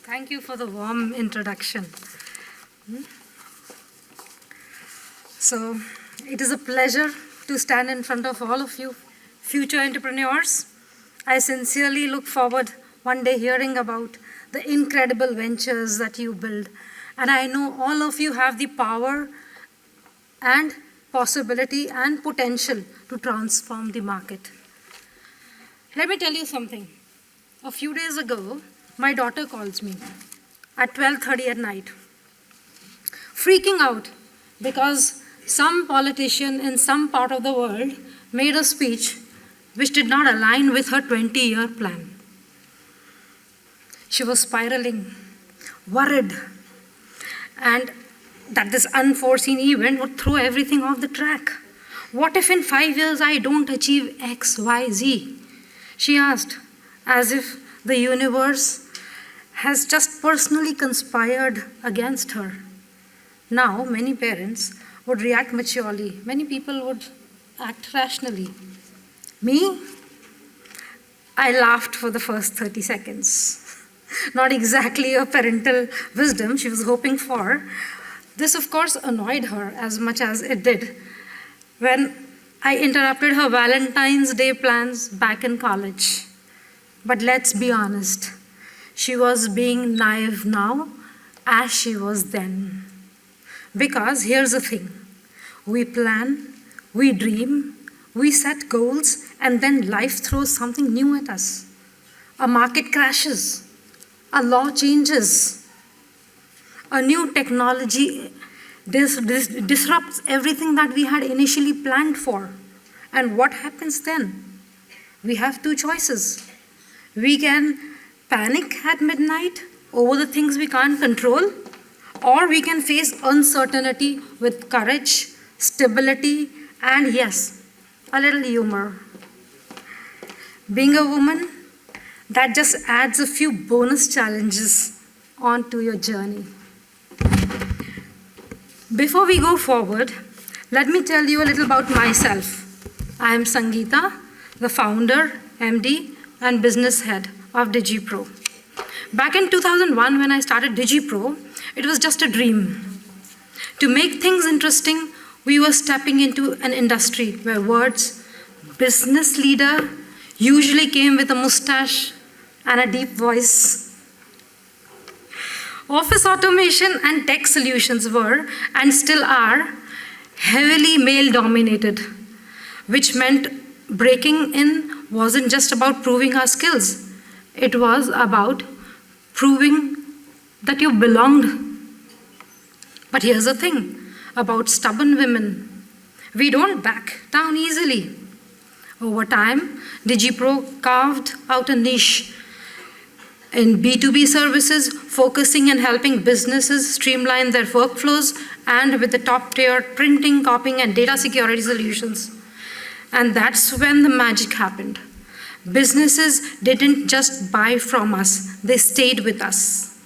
Thank you for the warm introduction. So, it is a pleasure to stand in front of all of you, future entrepreneurs. I sincerely look forward one day hearing about the incredible ventures that you build. And I know all of you have the power and possibility and potential to transform the market. Let me tell you something. A few days ago, my daughter calls me at 12:30 at night, freaking out because some politician in some part of the world made a speech which did not align with her 20-year plan. She was spiraling, worried, and that this unforeseen event would throw everything off the track. What if in 5 years I don't achieve X, Y, Z? She asked, as if the universe has just personally conspired against her. Now, many parents would react maturely. Many people would act rationally. Me? I laughed for the first 30 seconds. Not exactly a parental wisdom she was hoping for. This, of course, annoyed her as much as it did when I interrupted her Valentine's Day plans back in college. But let's be honest, she was being naive now as she was then. Because here's the thing, we plan, we dream, we set goals, and then life throws something new at us. A market crashes, a law changes, a new technology disrupts everything that we had initially planned for. And what happens then? We have two choices. We can panic at midnight over the things we can't control, or we can face uncertainty with courage, stability, and yes, a little humor. Being a woman, that just adds a few bonus challenges onto your journey. Before we go forward, let me tell you a little about myself. I am Sangeeta, the founder, MD, and business head of DigiPro. Back in 2001, when I started DigiPro, it was just a dream. To make things interesting, we were stepping into an industry where words, business leader, usually came with a mustache and a deep voice. Office automation and tech solutions were, and still are, heavily male-dominated, which meant breaking in wasn't just about proving our skills. It was about proving that you belonged. But here's the thing about stubborn women. We don't back down easily. Over time, DigiPro carved out a niche in B2B services, focusing on helping businesses streamline their workflows and with the top-tier printing, copying, and data security solutions. And that's when the magic happened. Businesses didn't just buy from us, they stayed with us.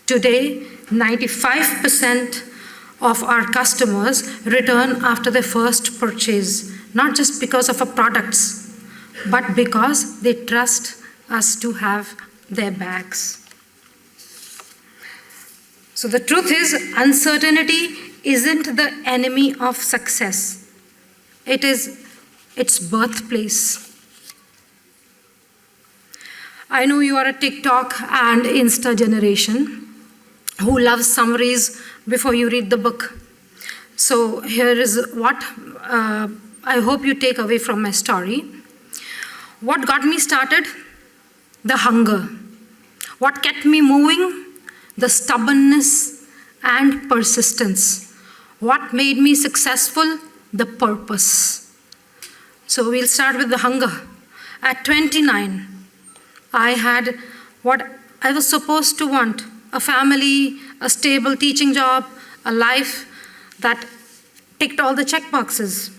Today, 95% of our customers return after their first purchase, not just because of our products, but because they trust us to have their bags. So the truth is, uncertainty isn't the enemy of success. It is its birthplace. I know you are a TikTok and Insta generation who loves summaries before you read the book. So here is what I hope you take away from my story. What got me started The hunger. What kept me moving? The stubbornness and persistence. What made me successful? The purpose. So we'll start with the hunger. At 29, I had what I was supposed to want: a family, a stable teaching job, a life that ticked all the check boxes.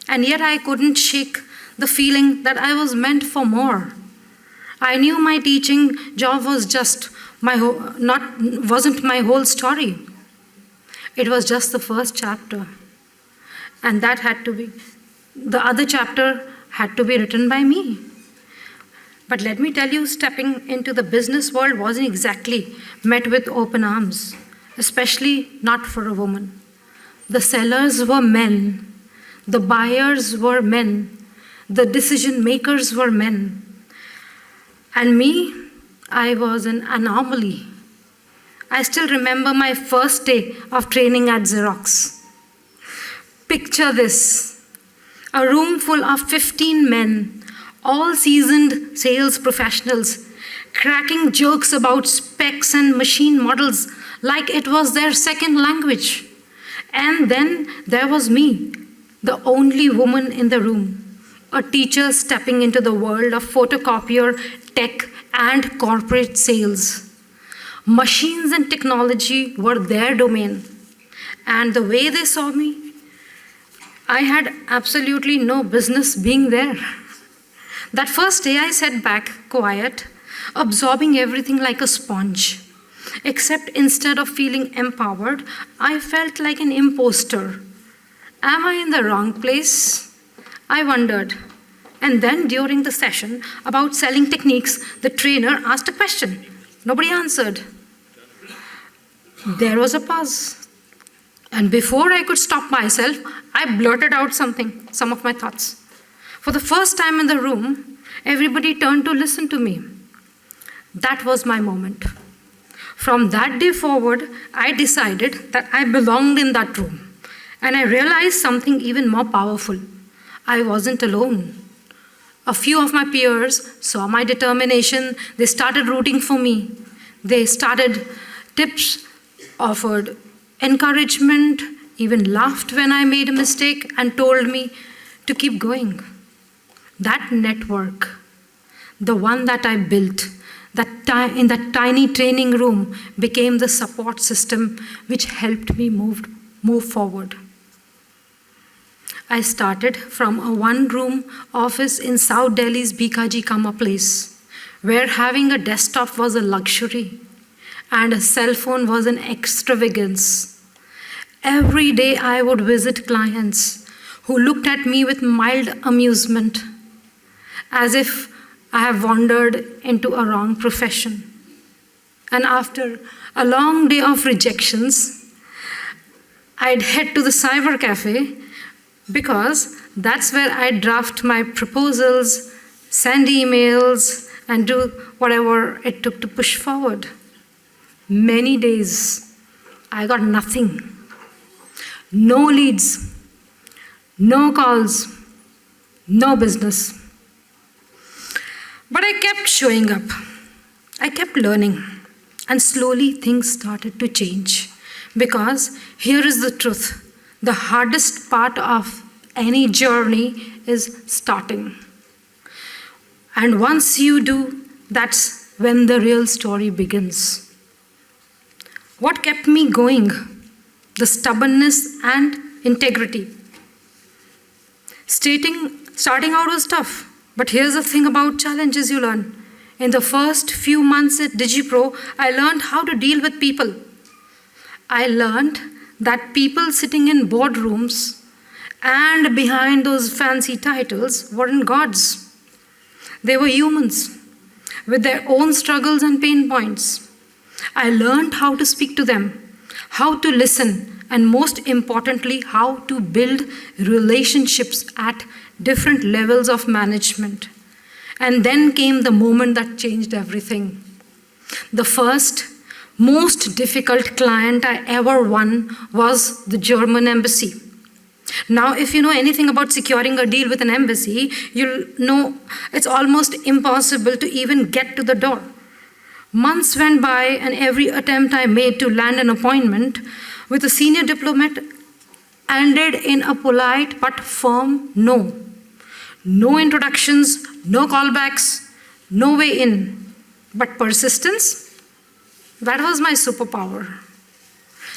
And yet I couldn't shake the feeling that I was meant for more. I knew my teaching job was just wasn't my whole story. It was just the first chapter. And that had to be, the other chapter had to be written by me. But let me tell you, stepping into the business world wasn't exactly met with open arms, especially not for a woman. The sellers were men, the buyers were men, the decision makers were men. And me, I was an anomaly. I still remember my first day of training at Xerox. Picture this: a room full of 15 men, all seasoned sales professionals, cracking jokes about specs and machine models like it was their second language. And then there was me, the only woman in the room, a teacher stepping into the world of photocopier, tech, and corporate sales. Machines and technology were their domain. And the way they saw me, I had absolutely no business being there. That first day I sat back, quiet, absorbing everything like a sponge. Except instead of feeling empowered, I felt like an imposter. Am I in the wrong place? I wondered. And then during the session about selling techniques, the trainer asked a question. Nobody answered. There was a pause. And before I could stop myself, I blurted out some of my thoughts. For the first time in the room, everybody turned to listen to me. That was my moment. From that day forward, I decided that I belonged in that room. And I realized something even more powerful. I wasn't alone. A few of my peers saw my determination. They started rooting for me. They started tips, offered encouragement, even laughed when I made a mistake and told me to keep going. That network, the one that I built, in that tiny training room, became the support system which helped me move forward. I started from a one-room office in South Delhi's Bikaji Kama place, where having a desktop was a luxury and a cell phone was an extravagance. Every day I would visit clients who looked at me with mild amusement, as if I have wandered into a wrong profession. And after a long day of rejections, I'd head to the cyber cafe because that's where I draft my proposals, send emails, and do whatever it took to push forward. Many days, I got nothing. No leads, no calls, no business. But I kept showing up. I kept learning. And slowly things started to change. Because here is the truth. The hardest part of any journey is starting. And once you do, that's when the real story begins. What kept me going? The stubbornness and integrity. Starting out was tough. But here's the thing about challenges you learn. In the first few months at DigiPro, I learned how to deal with people. I learned that people sitting in boardrooms and behind those fancy titles weren't gods. They were humans with their own struggles and pain points. I learned how to speak to them, how to listen, and most importantly, how to build relationships at different levels of management. And then came the moment that changed everything. The first, most difficult client I ever won was the German embassy. Now, if you know anything about securing a deal with an embassy, you'll know it's almost impossible to even get to the door. Months went by, and every attempt I made to land an appointment with a senior diplomat ended in a polite but firm no. No introductions, no callbacks, no way in. But persistence, that was my superpower.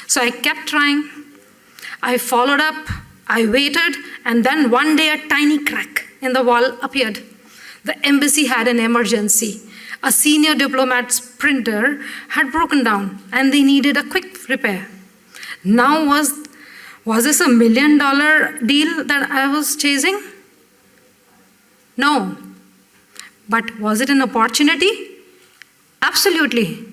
So I kept trying. I followed up, I waited, and then one day a tiny crack in the wall appeared. The embassy had an emergency. A senior diplomat's printer had broken down and they needed a quick repair. Now, was this $1 million deal that I was chasing? No. But was it an opportunity? Absolutely.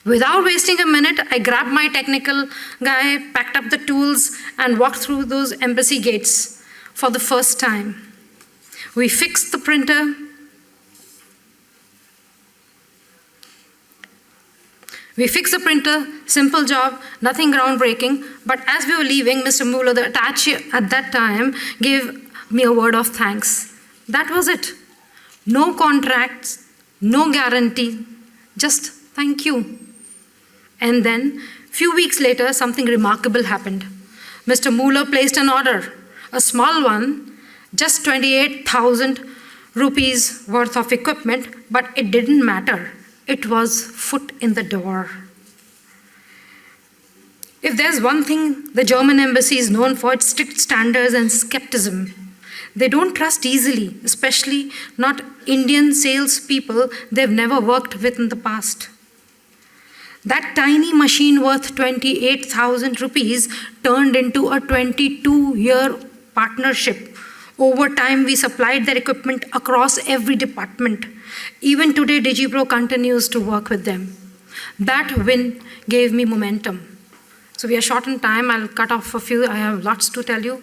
Without wasting a minute, I grabbed my technical guy, packed up the tools, and walked through those embassy gates for the first time. We fixed the printer. Simple job, nothing groundbreaking. But as we were leaving, Mr. Mueller, the attaché at that time, gave me a word of thanks. That was it. No contracts, no guarantee, just thank you. And then, few weeks later, something remarkable happened. Mr. Mueller placed an order, a small one, just 28,000 rupees worth of equipment, but it didn't matter. It was foot in the door. If there's one thing the German embassy is known for, it's strict standards and skepticism. They don't trust easily, especially not Indian salespeople they've never worked with in the past. That tiny machine worth 28,000 rupees turned into a 22-year partnership. Over time, we supplied their equipment across every department. Even today, DigiPro continues to work with them. That win gave me momentum. So we are short on time. I'll cut off a few. I have lots to tell you.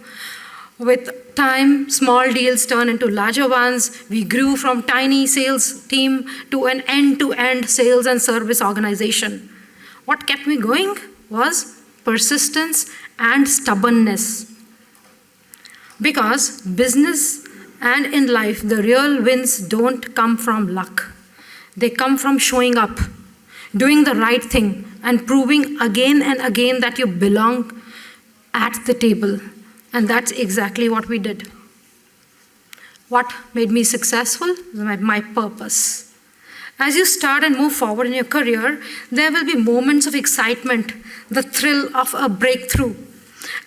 With time, small deals turn into larger ones. We grew from tiny sales team to an end-to-end sales and service organization. What kept me going was persistence and stubbornness. Because business and in life, the real wins don't come from luck. They come from showing up, doing the right thing, and proving again and again that you belong at the table. And that's exactly what we did. What made me successful? My purpose. As you start and move forward in your career, there will be moments of excitement, the thrill of a breakthrough.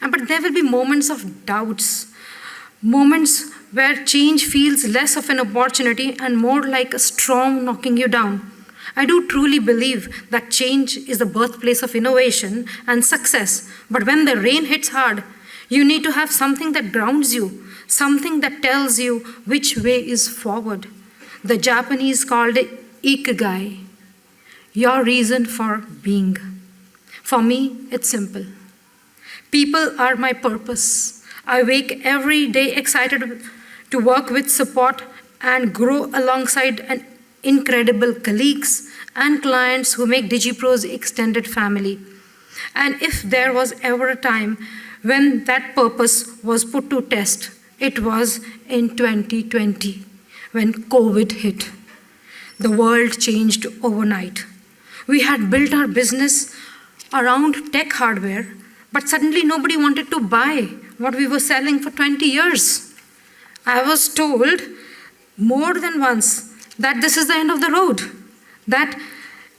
But there will be moments of doubts, moments where change feels less of an opportunity and more like a storm knocking you down. I do truly believe that change is the birthplace of innovation and success. But when the rain hits hard, you need to have something that grounds you, something that tells you which way is forward. The Japanese called it ikigai, your reason for being. For me, it's simple. People are my purpose. I wake every day excited to work with, support, and grow alongside an incredible colleagues and clients who make DigiPro's extended family. And if there was ever a time when that purpose was put to test, it was in 2020, when COVID hit. The world changed overnight. We had built our business around tech hardware, but suddenly nobody wanted to buy what we were selling for 20 years. I was told more than once that this is the end of the road, that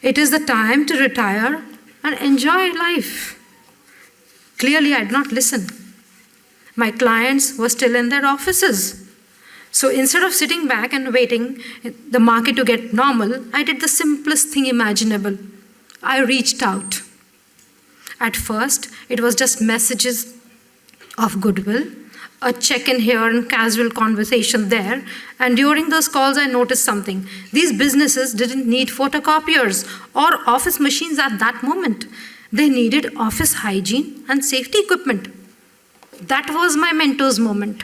it is the time to retire and enjoy life. Clearly, I did not listen. My clients were still in their offices. So instead of sitting back and waiting the market to get normal, I did the simplest thing imaginable. I reached out. At first, it was just messages of goodwill, a check-in here and casual conversation there. And during those calls, I noticed something. These businesses didn't need photocopiers or office machines at that moment. They needed office hygiene and safety equipment. That was my mentor's moment.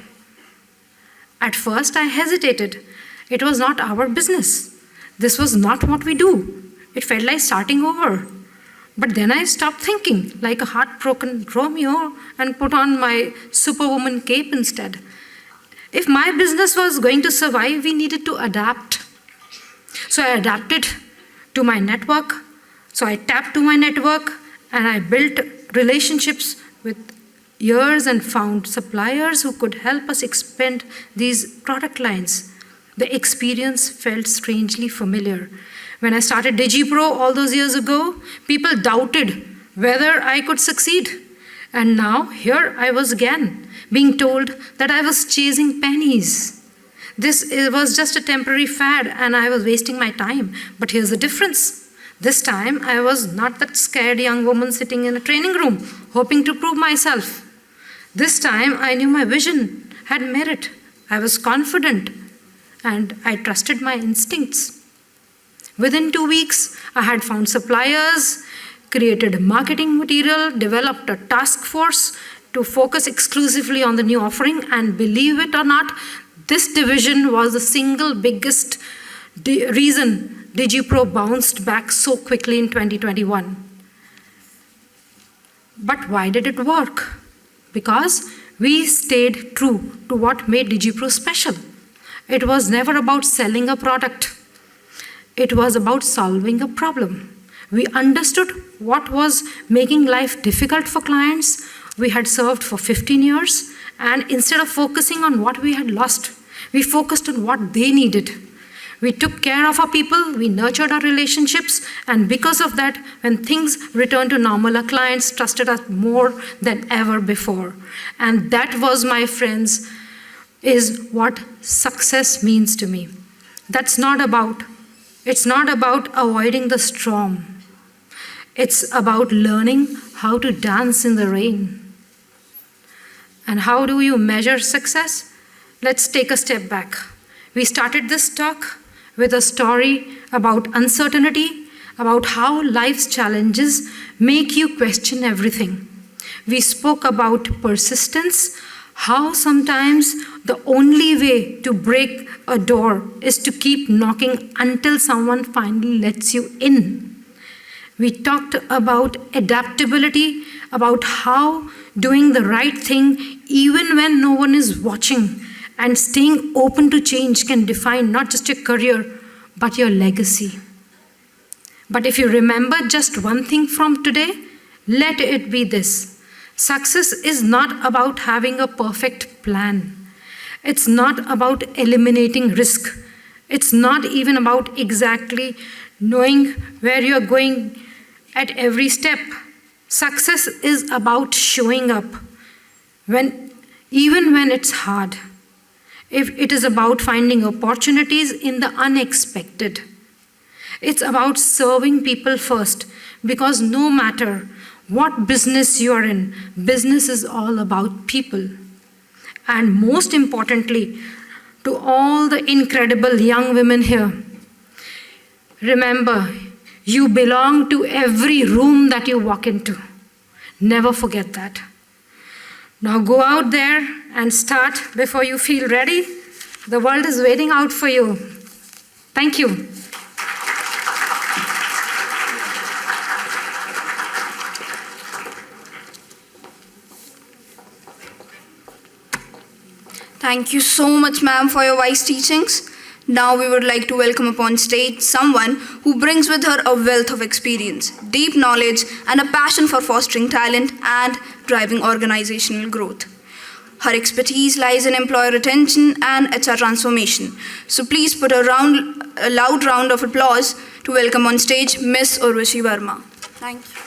At first, I hesitated. It was not our business. This was not what we do. It felt like starting over. But then I stopped thinking like a heartbroken Romeo and put on my superwoman cape instead. If my business was going to survive, we needed to adapt. So I adapted to my network. So I tapped to my network and I built relationships with years and found suppliers who could help us expand these product lines. The experience felt strangely familiar. When I started DigiPro all those years ago, people doubted whether I could succeed. And now here I was again, being told that I was chasing pennies. This was just a temporary fad and I was wasting my time. But here's the difference. This time I was not that scared young woman sitting in a training room, hoping to prove myself. This time I knew my vision had merit. I was confident and I trusted my instincts. Within 2 weeks, I had found suppliers, created marketing material, developed a task force to focus exclusively on the new offering, and believe it or not, this division was the single biggest reason DigiPro bounced back so quickly in 2021. But why did it work? Because we stayed true to what made DigiPro special. It was never about selling a product. It was about solving a problem. We understood what was making life difficult for clients we had served for 15 years, and instead of focusing on what we had lost, we focused on what they needed. We took care of our people, we nurtured our relationships, and because of that, when things returned to normal, our clients trusted us more than ever before. And that was, my friends, is what success means to me. It's not about avoiding the storm. It's about learning how to dance in the rain. And how do you measure success? Let's take a step back. We started this talk with a story about uncertainty, about how life's challenges make you question everything. We spoke about persistence, how sometimes the only way to break a door is to keep knocking until someone finally lets you in. We talked about adaptability, about how doing the right thing even when no one is watching and staying open to change can define not just your career, but your legacy. But if you remember just one thing from today, let it be this. Success is not about having a perfect plan. It's not about eliminating risk. It's not even about exactly knowing where you're going at every step. Success is about showing up, even when it's hard. It is about finding opportunities in the unexpected. It's about serving people first, because no matter what business you're in, business is all about people. And most importantly, to all the incredible young women here, remember, you belong to every room that you walk into. Never forget that. Now go out there and start before you feel ready. The world is waiting out for you. Thank you. Thank you so much, ma'am, for your wise teachings. Now we would like to welcome upon stage someone who brings with her a wealth of experience, deep knowledge, and a passion for fostering talent and driving organizational growth. Her expertise lies in employee retention and HR transformation. So please put a loud round of applause to welcome on stage Ms. Urvashi Verma. Thank you.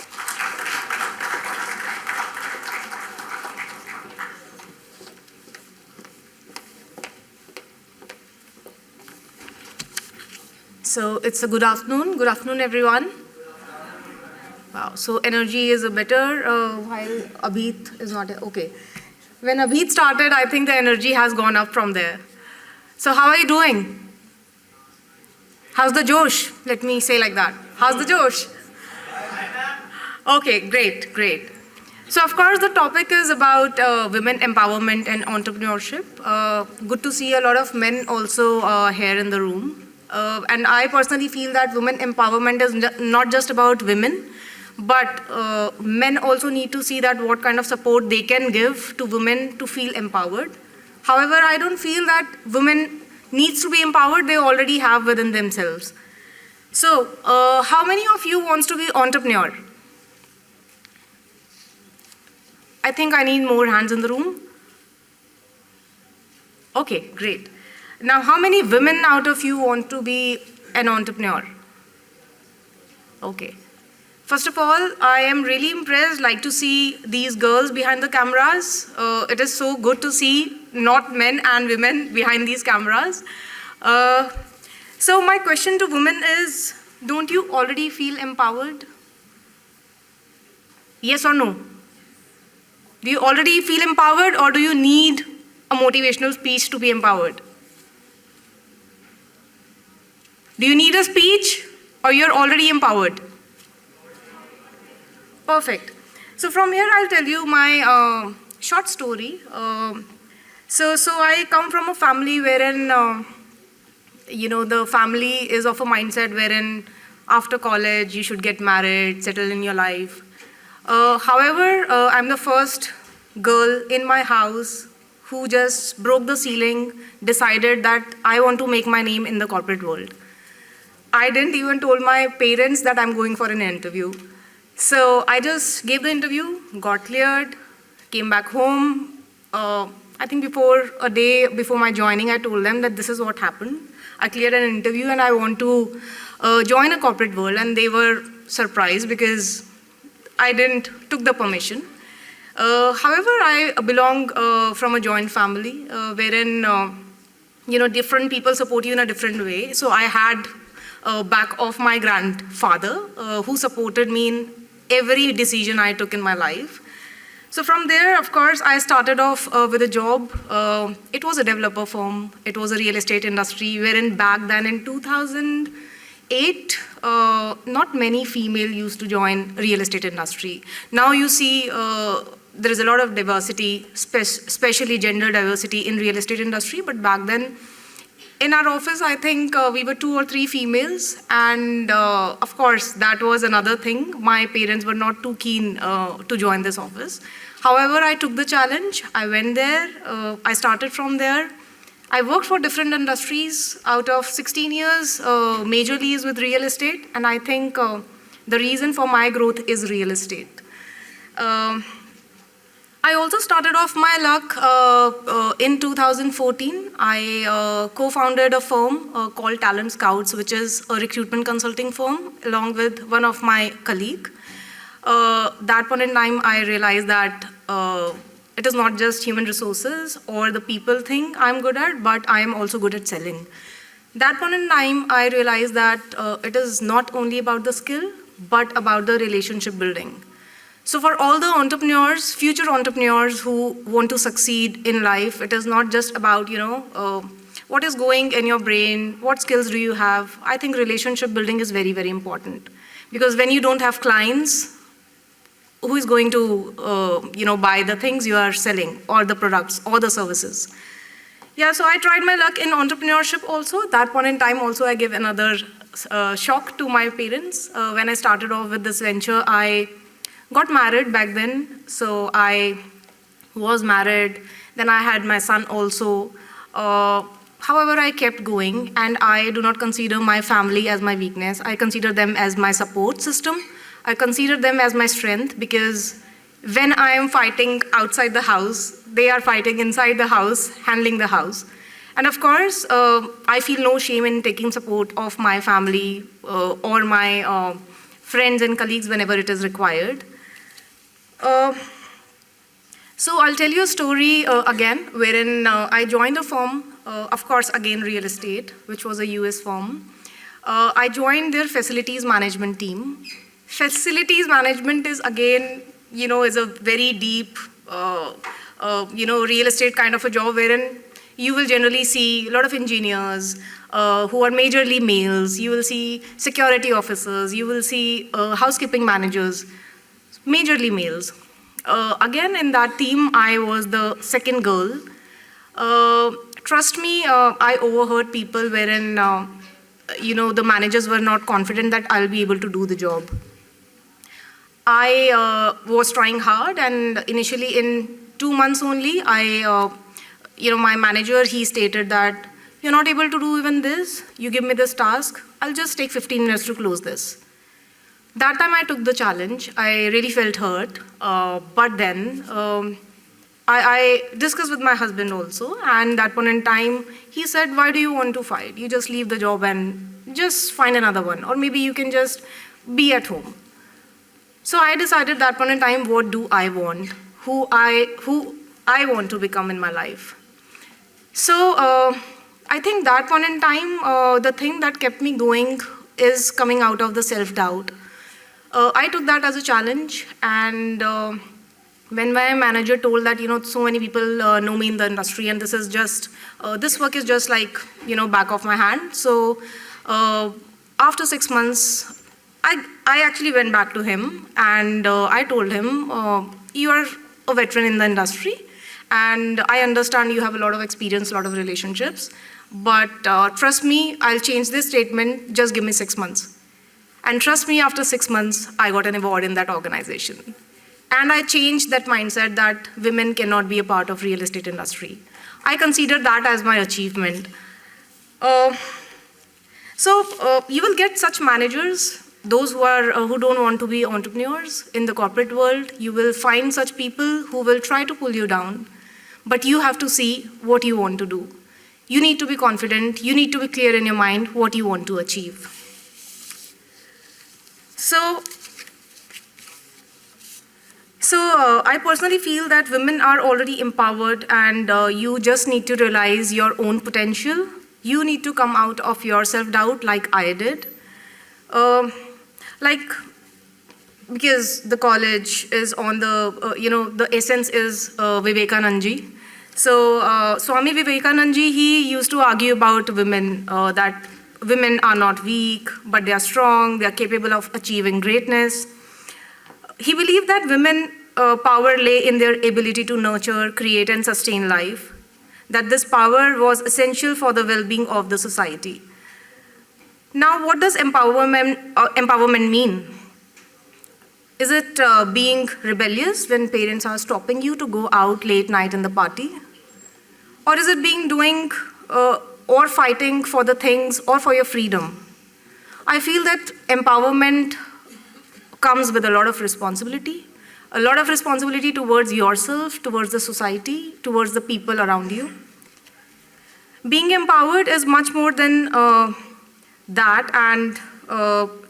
So it's a good afternoon. Good afternoon, everyone. Wow, so energy is better while Abhit is not here. Okay. When Abhit started, I think the energy has gone up from there. So how are you doing? How's the Josh? Let me say like that. How's the Josh? Okay, great, great. So of course the topic is about women empowerment and entrepreneurship. Good to see a lot of men also here in the room. And I personally feel that women empowerment is not just about women, but men also need to see that what kind of support they can give to women to feel empowered. However, I don't feel that women needs to be empowered, they already have within themselves. So, how many of you wants to be entrepreneur? I think I need more hands in the room. Okay, great. Now, how many women out of you want to be an entrepreneur? Okay. First of all, I am really impressed, like to see these girls behind the cameras. It is so good to see not men and women behind these cameras. So my question to women is, don't you already feel empowered? Yes or no? Do you already feel empowered, or do you need a motivational speech to be empowered? Do you need a speech, or you're already empowered? Perfect. So from here, I'll tell you my short story. So I come from a family wherein, the family is of a mindset wherein after college, you should get married, settle in your life. However, I'm the first girl in my house who just broke the ceiling, decided that I want to make my name in the corporate world. I didn't even told my parents that I'm going for an interview. So I just gave the interview, got cleared, came back home. I think a day before my joining, I told them that this is what happened. I cleared an interview and I want to join a corporate world, and they were surprised because I didn't took the permission. However, I belong from a joint family wherein different people support you in a different way. So I had back of my grandfather who supported me in every decision I took in my life. So from there, of course, I started off with a job. It was a developer firm. It was a real estate industry wherein back then in 2008, not many female used to join real estate industry. Now you see there is a lot of diversity, especially gender diversity in real estate industry, but back then in our office, I think we were 2 or 3 females, and of course, that was another thing. My parents were not too keen to join this office. However, I took the challenge. I went there. I started from there. I worked for different industries. Out of 16 years, majorly is with real estate, and I think the reason for my growth is real estate. I also started off my luck in 2014. I co-founded a firm called Talent Scouts, which is a recruitment consulting firm, along with one of my colleagues. That point in time, I realized that it is not just human resources or the people thing I'm good at, but I am also good at selling. That point in time, I realized that it is not only about the skill, but about the relationship building. So for all the entrepreneurs, future entrepreneurs who want to succeed in life, it is not just about, what is going in your brain, what skills do you have. I think relationship building is very, very important. Because when you don't have clients, who is going to, buy the things you are selling, or the products, or the services? Yeah, so I tried my luck in entrepreneurship also. That point in time also I gave another shock to my parents. When I started off with this venture, I got married back then, so I was married. Then I had my son also. However, I kept going, and I do not consider my family as my weakness. I consider them as my support system. I consider them as my strength, because when I am fighting outside the house, they are fighting inside the house, handling the house. And of course, I feel no shame in taking support of my family or my friends and colleagues whenever it is required. So I'll tell you a story again, wherein I joined a firm, of course, again, real estate, which was a US firm. I joined their facilities management team. Facilities management is, again, is a very deep, real estate kind of a job, wherein you will generally see a lot of engineers who are majorly males. You will see security officers. You will see housekeeping managers, majorly males. Again, in that team, I was the second girl. Trust me, I overheard people wherein, the managers were not confident that I'll be able to do the job. I was trying hard, and initially in 2 months only, my manager, he stated that, you're not able to do even this, you give me this task, I'll just take 15 minutes to close this. That time I took the challenge. I really felt hurt, but then I discussed with my husband also, and that point in time, he said, why do you want to fight? You just leave the job and just find another one, or maybe you can just be at home. So I decided that point in time, what do I want? Who I want to become in my life. So I think that point in time, the thing that kept me going is coming out of the self-doubt. I took that as a challenge, and when my manager told that, so many people know me in the industry, and this is just, this work is just like, back of my hand. So after 6 months, I actually went back to him, and I told him, you are a veteran in the industry, and I understand you have a lot of experience, a lot of relationships, but trust me, I'll change this statement, just give me 6 months. And trust me, after 6 months, I got an award in that organization. And I changed that mindset that women cannot be a part of real estate industry. I consider that as my achievement. So you will get such managers, those who don't want to be entrepreneurs in the corporate world. You will find such people who will try to pull you down. But you have to see what you want to do. You need to be confident. You need to be clear in your mind what you want to achieve. So I personally feel that women are already empowered, and you just need to realize your own potential. You need to come out of your self-doubt like I did. Because the college is on the essence is Vivekanandji. So Swami Vivekanandji, he used to argue about women, that women are not weak, but they are strong, they are capable of achieving greatness. He believed that women power lay in their ability to nurture, create, and sustain life, that this power was essential for the well-being of the society. Now, what does empowerment mean? Is it being rebellious when parents are stopping you to go out late night in the party? Or is it doing or fighting for the things or for your freedom? I feel that empowerment comes with a lot of responsibility towards yourself, towards the society, towards the people around you. Being empowered is much more than that, and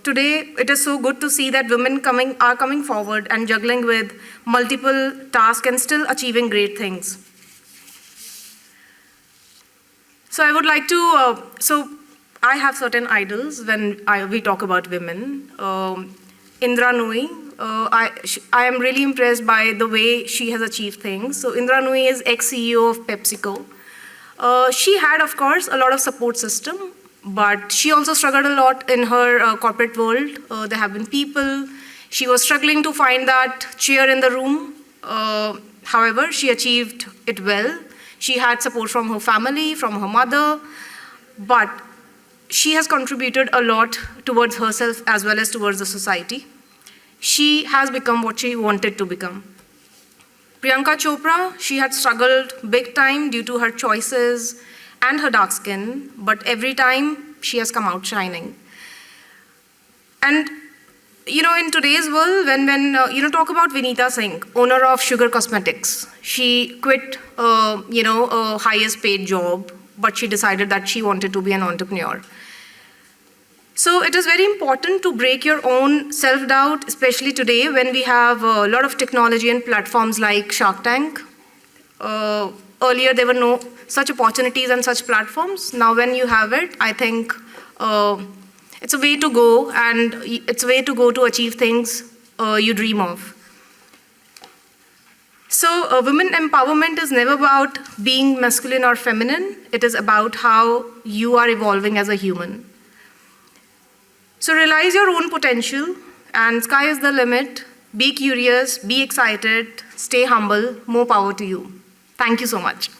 today it is so good to see that women are coming forward and juggling with multiple tasks and still achieving great things. So I would like to, I have certain idols when we talk about women. Indra Nooyi, I am really impressed by the way she has achieved things. So Indra Nooyi is ex-CEO of PepsiCo. She had, of course, a lot of support system, but she also struggled a lot in her corporate world. There have been people. She was struggling to find that chair in the room. However, she achieved it well. She had support from her family, from her mother, but she has contributed a lot towards herself as well as towards the society. She has become what she wanted to become. Priyanka Chopra, she had struggled big time due to her choices and her dark skin, but every time she has come out shining. And in today's world, when talk about Vinita Singh, owner of Sugar Cosmetics, she quit, a highest paid job, but she decided that she wanted to be an entrepreneur. So it is very important to break your own self-doubt, especially today when we have a lot of technology and platforms like Shark Tank. Earlier, there were no such opportunities and such platforms. Now, when you have it, I think it's a way to go, and it's a way to go to achieve things you dream of. So women empowerment is never about being masculine or feminine. It is about how you are evolving as a human. So realize your own potential, and sky is the limit. Be curious, be excited, stay humble, more power to you. Thank you so much.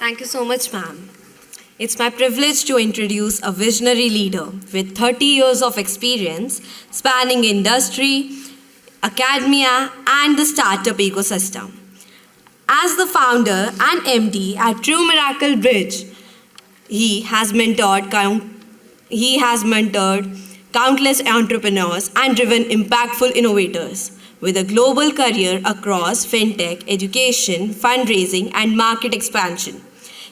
Thank you so much, ma'am. It's my privilege to introduce a visionary leader with 30 years of experience spanning industry, academia, and the startup ecosystem. As the founder and MD at True Miracle Bridge, he has mentored countless entrepreneurs and driven impactful innovators with a global career across fintech, education, fundraising, and market expansion.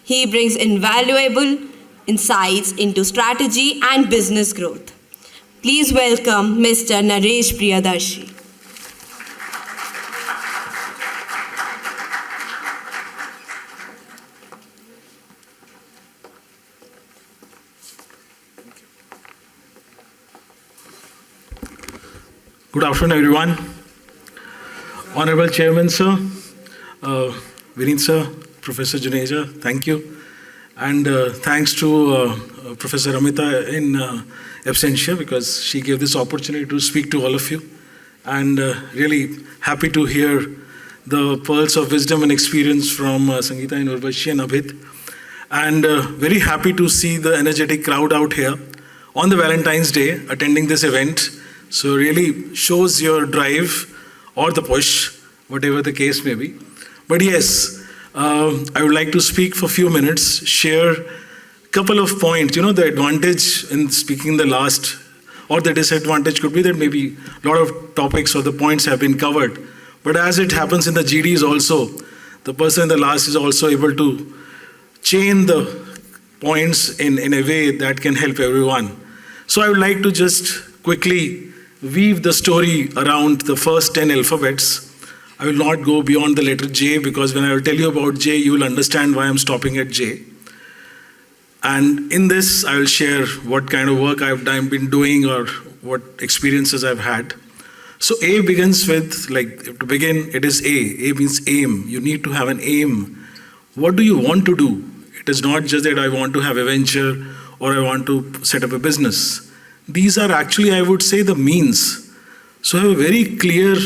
He brings invaluable insights into strategy and business growth. Please welcome Mr. Naresh Priyadarshi. Good afternoon, everyone. Honorable Chairman, sir, Vineet, sir, Professor Juneja, thank you. And thanks to Professor Amita in absentia, because she gave this opportunity to speak to all of you. And really happy to hear the pearls of wisdom and experience from Sangeeta and Urvashi and Abhit. And very happy to see the energetic crowd out here on the Valentine's Day attending this event. So really shows your drive or the push, whatever the case may be. But yes, I would like to speak for a few minutes, share a couple of points. You know, the advantage in speaking the last, or the disadvantage could be that maybe a lot of topics or the points have been covered. But as it happens in the GDs also, the person in the last is also able to chain the points in a way that can help everyone. So I would like to just quickly weave the story around the first 10 alphabets. I will not go beyond the letter J, because when I will tell you about J, you will understand why I'm stopping at J. And in this, I will share what kind of work I've been doing or what experiences I've had. So A begins with, like, to begin, it is A. A means aim. You need to have an aim. What do you want to do? It is not just that I want to have a venture or I want to set up a business. These are actually, I would say, the means. So have a very clear,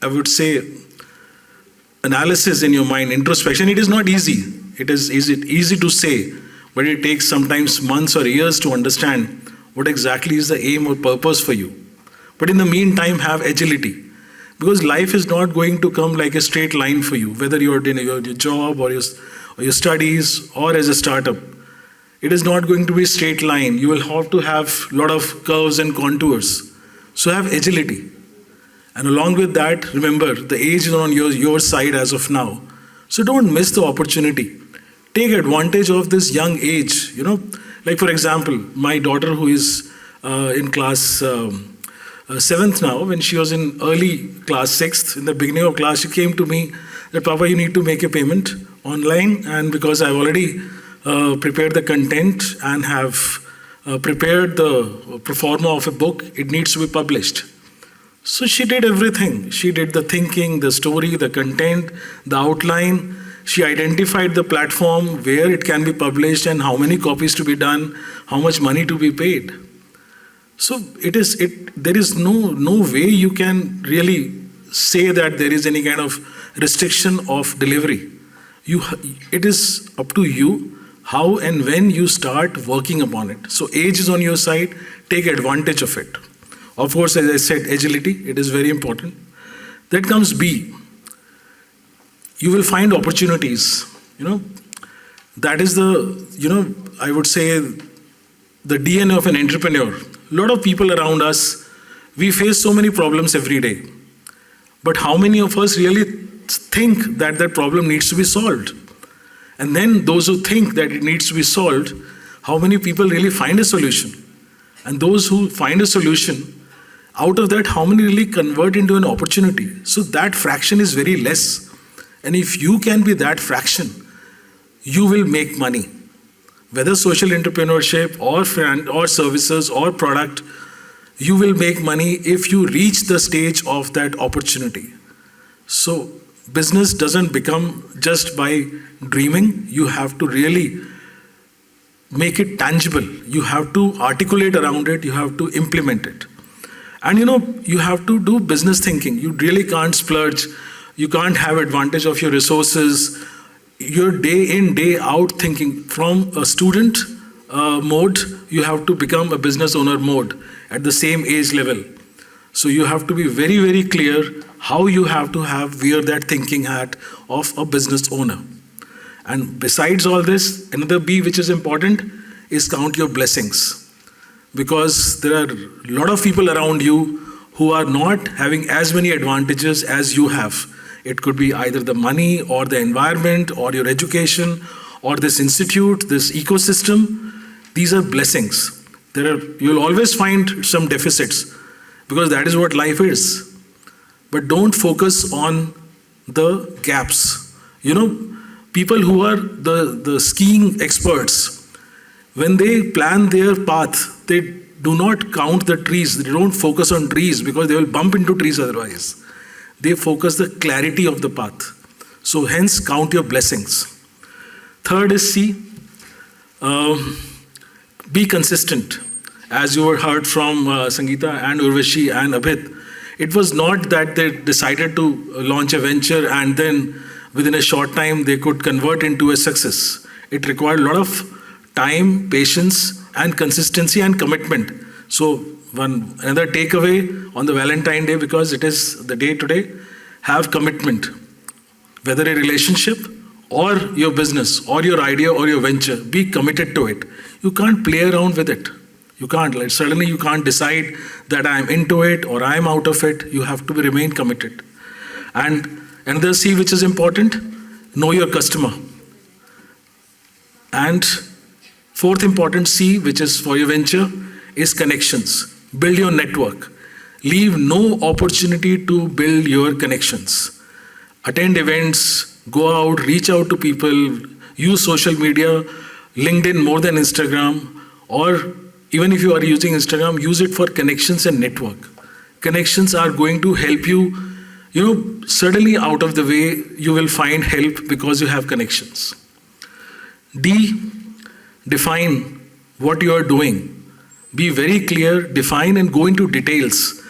I would say, analysis in your mind, introspection. It is not easy. It is easy to say, but it takes sometimes months or years to understand what exactly is the aim or purpose for you. But in the meantime, have agility. Because life is not going to come like a straight line for you, whether you're in your job or your studies or as a startup. It is not going to be a straight line. You will have to have a lot of curves and contours. So have agility. And along with that, remember, the age is on your side as of now. So don't miss the opportunity. Take advantage of this young age. You know, like for example, my daughter who is in class 7th now, when she was in early class 6th, in the beginning of class, she came to me that, Papa, you need to make a payment online. And because I've already prepared the content and have prepared the pro forma of a book, it needs to be published. So she did everything. She did the thinking, the story, the content, the outline. She identified the platform where it can be published and how many copies to be done, how much money to be paid. So there is no way you can really say that there is any kind of restriction of delivery. It is up to you how and when you start working upon it. So age is on your side, take advantage of it. Of course, as I said, agility, it is very important. That comes B. You will find opportunities, That is I would say, the DNA of an entrepreneur. A lot of people around us, we face so many problems every day. But how many of us really think that that problem needs to be solved? And then those who think that it needs to be solved, how many people really find a solution? And those who find a solution, out of that, how many really convert into an opportunity? So that fraction is very less. And if you can be that fraction, you will make money. Whether social entrepreneurship or services or product, you will make money if you reach the stage of that opportunity. So business doesn't become just by dreaming. You have to really make it tangible. You have to articulate around it. You have to implement it. And you have to do business thinking. You really can't splurge. You can't have advantage of your resources. your day in, day out thinking. From a student mode, you have to become a business owner mode at the same age level. So you have to be very, very clear how you have to wear that thinking hat of a business owner. And besides all this, another B which is important is count your blessings. Because there are a lot of people around you who are not having as many advantages as you have. It could be either the money or the environment or your education or this institute, this ecosystem. These are blessings. You'll always find some deficits because that is what life is. But don't focus on the gaps. You know, people who are the skiing experts, when they plan their path, they do not count the trees. They don't focus on trees because they will bump into trees otherwise. They focus the clarity of the path. So hence, count your blessings. Third is C. Be consistent. As you heard from Sangeeta and Urvashi and Abhit, it was not that they decided to launch a venture and then within a short time they could convert into a success. It required a lot of time, patience, and consistency and commitment. So another takeaway on the Valentine Day, because it is the day today, have commitment. Whether a relationship or your business or your idea or your venture, be committed to it. You can't play around with it. You can't. Like, suddenly you can't decide that I'm into it or I'm out of it. You have to remain committed. And another C which is important, know your customer. And fourth important C, which is for your venture, is connections. Build your network. Leave no opportunity to build your connections. Attend events, go out, reach out to people, use social media, LinkedIn more than Instagram, or even if you are using Instagram, use it for connections and network. Connections are going to help you, suddenly out of the way, you will find help because you have connections. D, define what you are doing. Be very clear, define and go into details.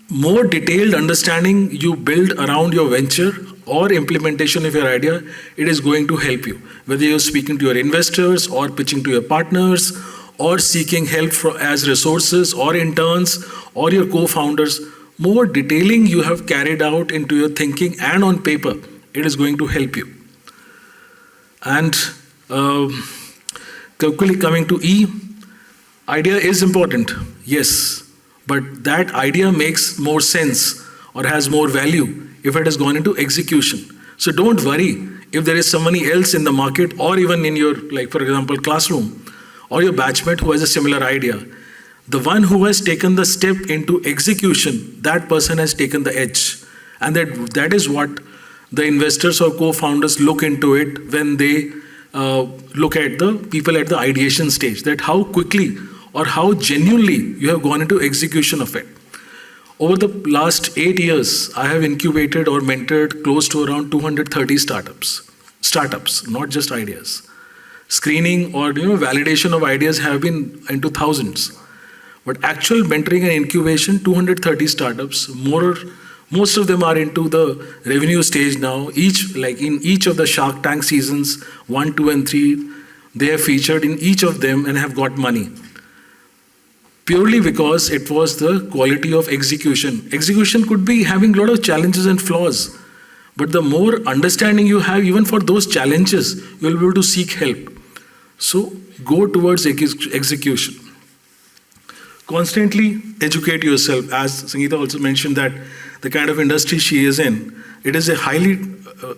More detailed understanding you build around your venture or implementation of your idea, it is going to help you. Whether you're speaking to your investors or pitching to your partners or seeking help as resources or interns or your co-founders, more detailing you have carried out into your thinking and on paper, it is going to help you. And quickly coming to E, idea is important, yes, but that idea makes more sense or has more value if it has gone into execution. So don't worry if there is somebody else in the market or even in your, like for example, classroom or your batchmate who has a similar idea. The one who has taken the step into execution, that person has taken the edge. And that is what the investors or co-founders look into it when they look at the people at the ideation stage, that how quickly or how genuinely you have gone into execution of it. Over the last 8 years, I have incubated or mentored close to around 230 startups, not just ideas. Screening or validation of ideas have been into thousands. But actual mentoring and incubation, 230 startups, most of them are into the revenue stage now. In each of the Shark Tank seasons, 1, 2, and 3, they have featured in each of them and have got money. Purely because it was the quality of execution. Execution could be having a lot of challenges and flaws. But the more understanding you have, even for those challenges, you will be able to seek help. So go towards execution. Constantly educate yourself. As Sangeeta also mentioned that the kind of industry she is in, it is a highly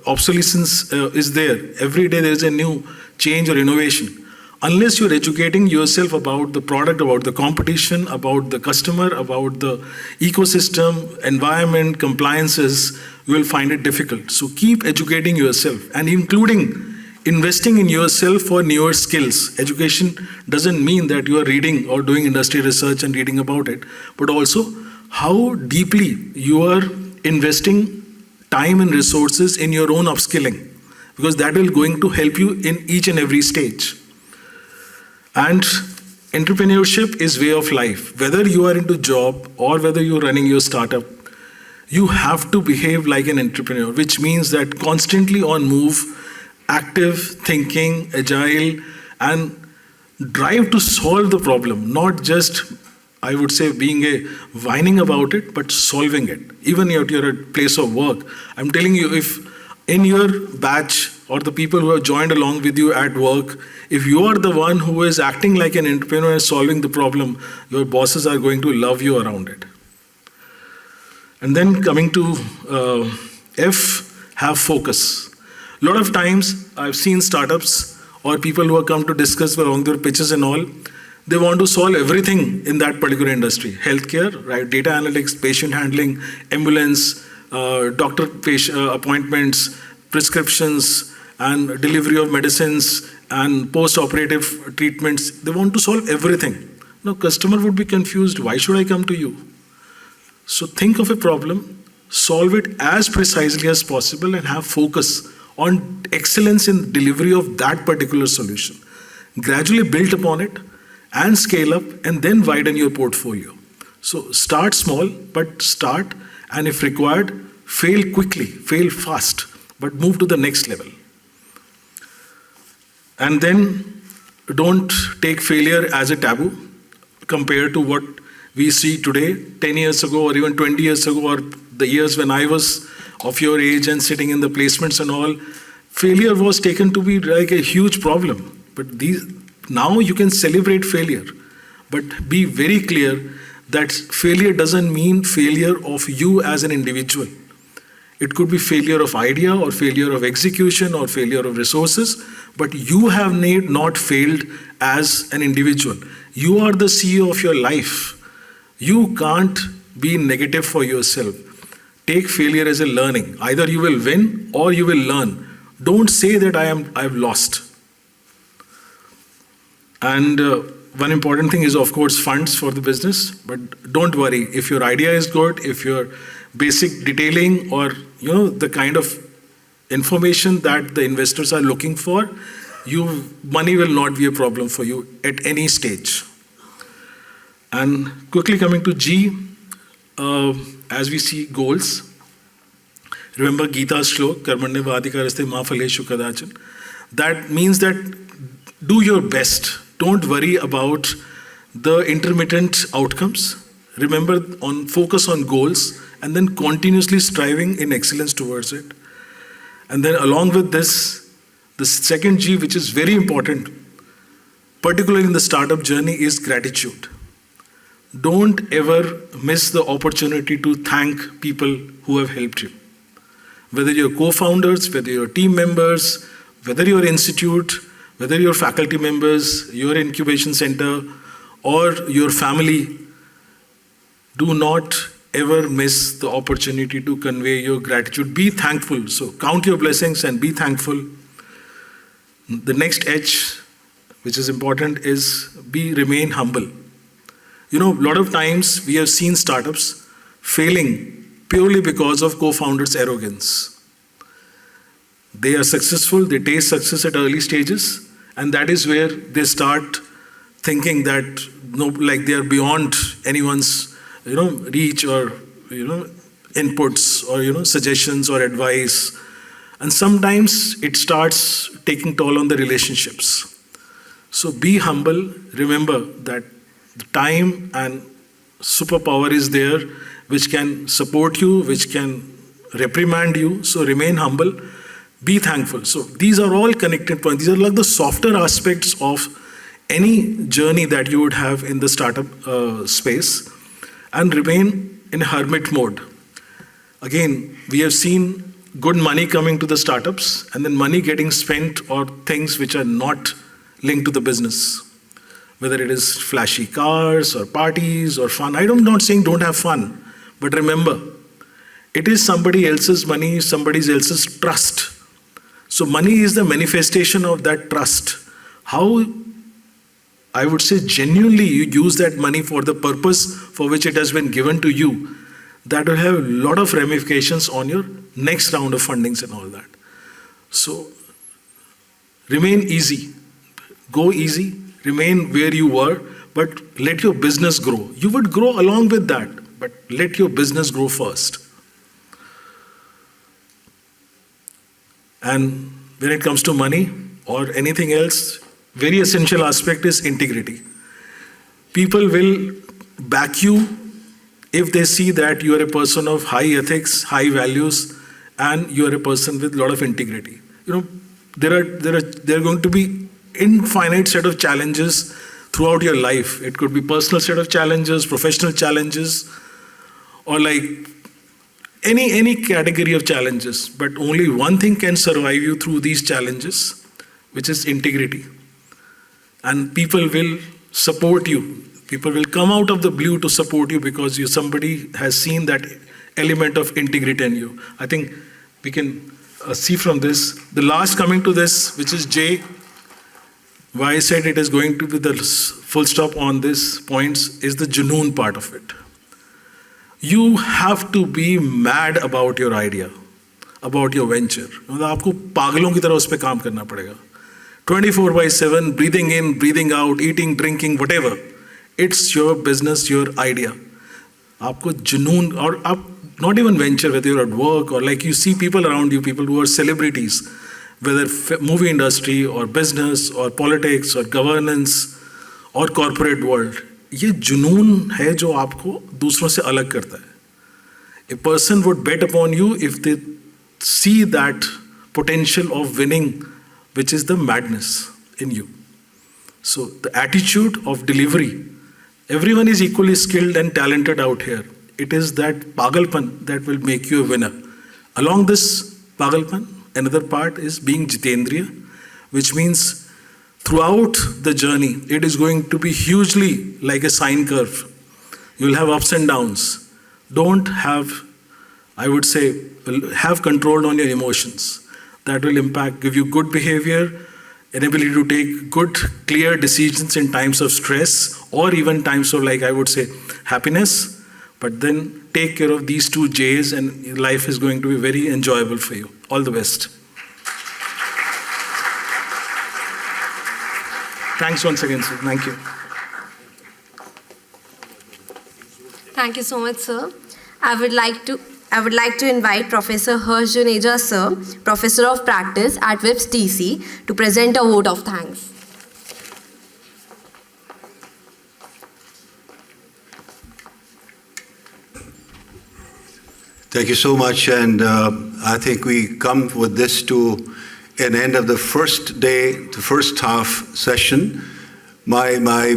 obsolescence is there. Every day there is a new change or innovation. Unless you're educating yourself about the product, about the competition, about the customer, about the ecosystem, environment, compliances, you will find it difficult. So keep educating yourself and including investing in yourself for newer skills. Education doesn't mean that you are reading or doing industry research and reading about it, but also how deeply you are investing time and resources in your own upskilling, because that will going to help you in each and every stage. And entrepreneurship is way of life. Whether you are into job or whether you're running your startup, you have to behave like an entrepreneur, which means that constantly on move, active, thinking, agile, and drive to solve the problem, not just, I would say, being a whining about it, but solving it. Even at your place of work, I'm telling you, if in your batch or the people who have joined along with you at work, if you are the one who is acting like an entrepreneur and solving the problem, your bosses are going to love you around it. And then coming to F, have focus. A lot of times I've seen startups or people who have come to discuss along their pitches and all, they want to solve everything in that particular industry. Healthcare, right? Data analytics, patient handling, ambulance, doctor-patient appointments, prescriptions, and delivery of medicines, and post-operative treatments. They want to solve everything. Now, customer would be confused. Why should I come to you? So think of a problem, solve it as precisely as possible, and have focus on excellence in delivery of that particular solution. Gradually build upon it and scale up, and then widen your portfolio. So start small, but start, and if required, fail quickly, fail fast, but move to the next level. And then don't take failure as a taboo compared to what we see today, 10 years ago, or even 20 years ago, or the years when I was of your age and sitting in the placements and all. Failure was taken to be like a huge problem. But now you can celebrate failure, but be very clear that failure doesn't mean failure of you as an individual. It could be failure of idea, or failure of execution, or failure of resources, but you have not failed as an individual. You are the CEO of your life. You can't be negative for yourself. Take failure as a learning. Either you will win or you will learn. Don't say that I've lost. And one important thing is, of course, funds for the business. But don't worry, if your idea is good, if your basic detailing or the kind of information that the investors are looking for, money will not be a problem for you at any stage. And quickly coming to G, as we see goals. Remember Gita's shlok, karmanye vadikaraste ma phaleshu kadachan. That means that do your best. Don't worry about the intermittent outcomes. Remember, focus on goals, and then continuously striving in excellence towards it. And then along with this, the second G, which is very important, particularly in the startup journey, is gratitude. Don't ever miss the opportunity to thank people who have helped you. Whether you're co-founders, whether you're team members, whether you're institute, whether you're faculty members, your incubation center, or your family, do not ever miss the opportunity to convey your gratitude. Be thankful. So count your blessings and be thankful. The next H, which is important, is remain humble. A lot of times we have seen startups failing purely because of co-founders' arrogance. They are successful, they taste success at early stages, and that is where they start thinking that they are beyond anyone's reach or inputs or suggestions or advice. And sometimes it starts taking toll on the relationships. So be humble. Remember that the time and superpower is there which can support you, which can reprimand you. So remain humble. Be thankful. So these are all connected points. These are like the softer aspects of any journey that you would have in the startup space. And remain in hermit mode. Again, we have seen good money coming to the startups and then money getting spent on things which are not linked to the business. Whether it is flashy cars or parties or fun. I'm not saying don't have fun, but remember, it is somebody else's money, somebody else's trust. So money is the manifestation of that trust. How, I would say, genuinely you use that money for the purpose for which it has been given to you, that will have a lot of ramifications on your next round of fundings and all that. So remain easy, go easy, remain where you were, but let your business grow. You would grow along with that, but let your business grow first. And when it comes to money or anything else, very essential aspect is integrity. People will back you if they see that you are a person of high ethics, high values, and you are a person with a lot of integrity. There are going to be infinite set of challenges throughout your life. It could be personal set of challenges, professional challenges, or like any category of challenges. But only one thing can survive you through these challenges, which is integrity. And people will support you. People will come out of the blue to support you because somebody has seen that element of integrity in you. I think we can see from this. The last coming to this, which is J, why I said it is going to be the full stop on this points, is the Junoon part of it. You have to be mad about your idea, about your venture. आपको पागलों की तरह उस पे काम करना पड़ेगा. 24/7, breathing in, breathing out, eating, drinking, whatever. It's your business, your idea. आपको जुनून, और आप not even venture, whether you're at work or like you see people around you, people who are celebrities, whether movie industry or business or politics or governance or corporate world, ये जुनून है जो आपको दूसरों से अलग करता है. A person would bet upon you if they see that potential of winning, which is the madness in you. So the attitude of delivery, everyone is equally skilled and talented out here. It is that pagalpan that will make you a winner. Along this pagalpan, another part is being jitendriya, which means throughout the journey, it is going to be hugely like a sine curve. You'll have ups and downs. Don't have, I would say, have control on your emotions. That will give you good behavior, an ability to take good, clear decisions in times of stress or even times of, like I would say, happiness. But then take care of these two J's and life is going to be very enjoyable for you. All the best. Thanks once again, sir. Thank you. Thank you so much, sir. I would like to invite Professor Harsh Juneja, sir, Professor of Practice at VIPS TC, to present a vote of thanks. Thank you so much, and I think we come with this to an end of the first day, the first half session. My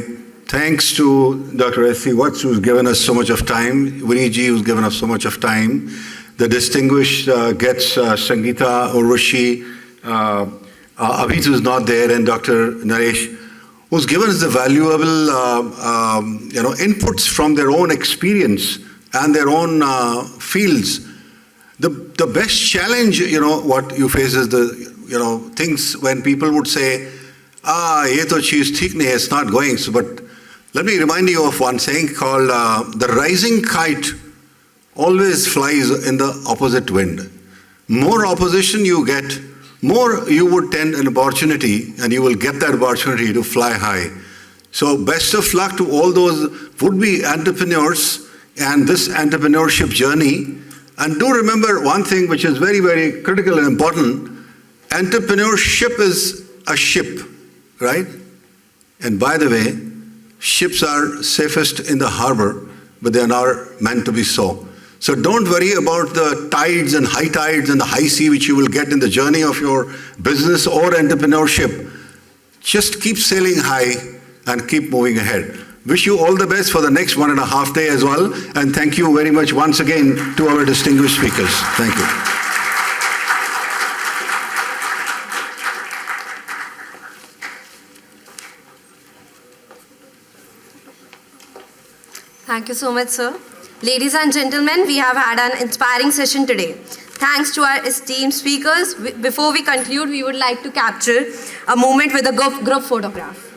thanks to Dr. S.C. Watts, who's given us so much of time, Viniji, who's given us so much of time, the distinguished guests, Sangeeta, Urvashi, Abhit, who's not there, and Dr. Naresh, who's given us the valuable inputs from their own experience and their own fields. The best challenge, what you face is the, things when people would say, ye to cheez theek nahi hai, it's not going. So, but let me remind you of one saying called, the rising kite always flies in the opposite wind. More opposition you get, more you would tend an opportunity, and you will get that opportunity to fly high. So best of luck to all those would-be entrepreneurs and this entrepreneurship journey. And do remember one thing which is very, very critical and important. Entrepreneurship is a ship, right? And by the way, ships are safest in the harbor, but they are not meant to be so. So don't worry about the tides and high tides and the high sea which you will get in the journey of your business or entrepreneurship. Just keep sailing high and keep moving ahead. Wish you all the best for the next 1.5 days as well. And thank you very much once again to our distinguished speakers. Thank you. Thank you so much, sir. Ladies and gentlemen, we have had an inspiring session today. Thanks to our esteemed speakers. Before we conclude, we would like to capture a moment with a group photograph.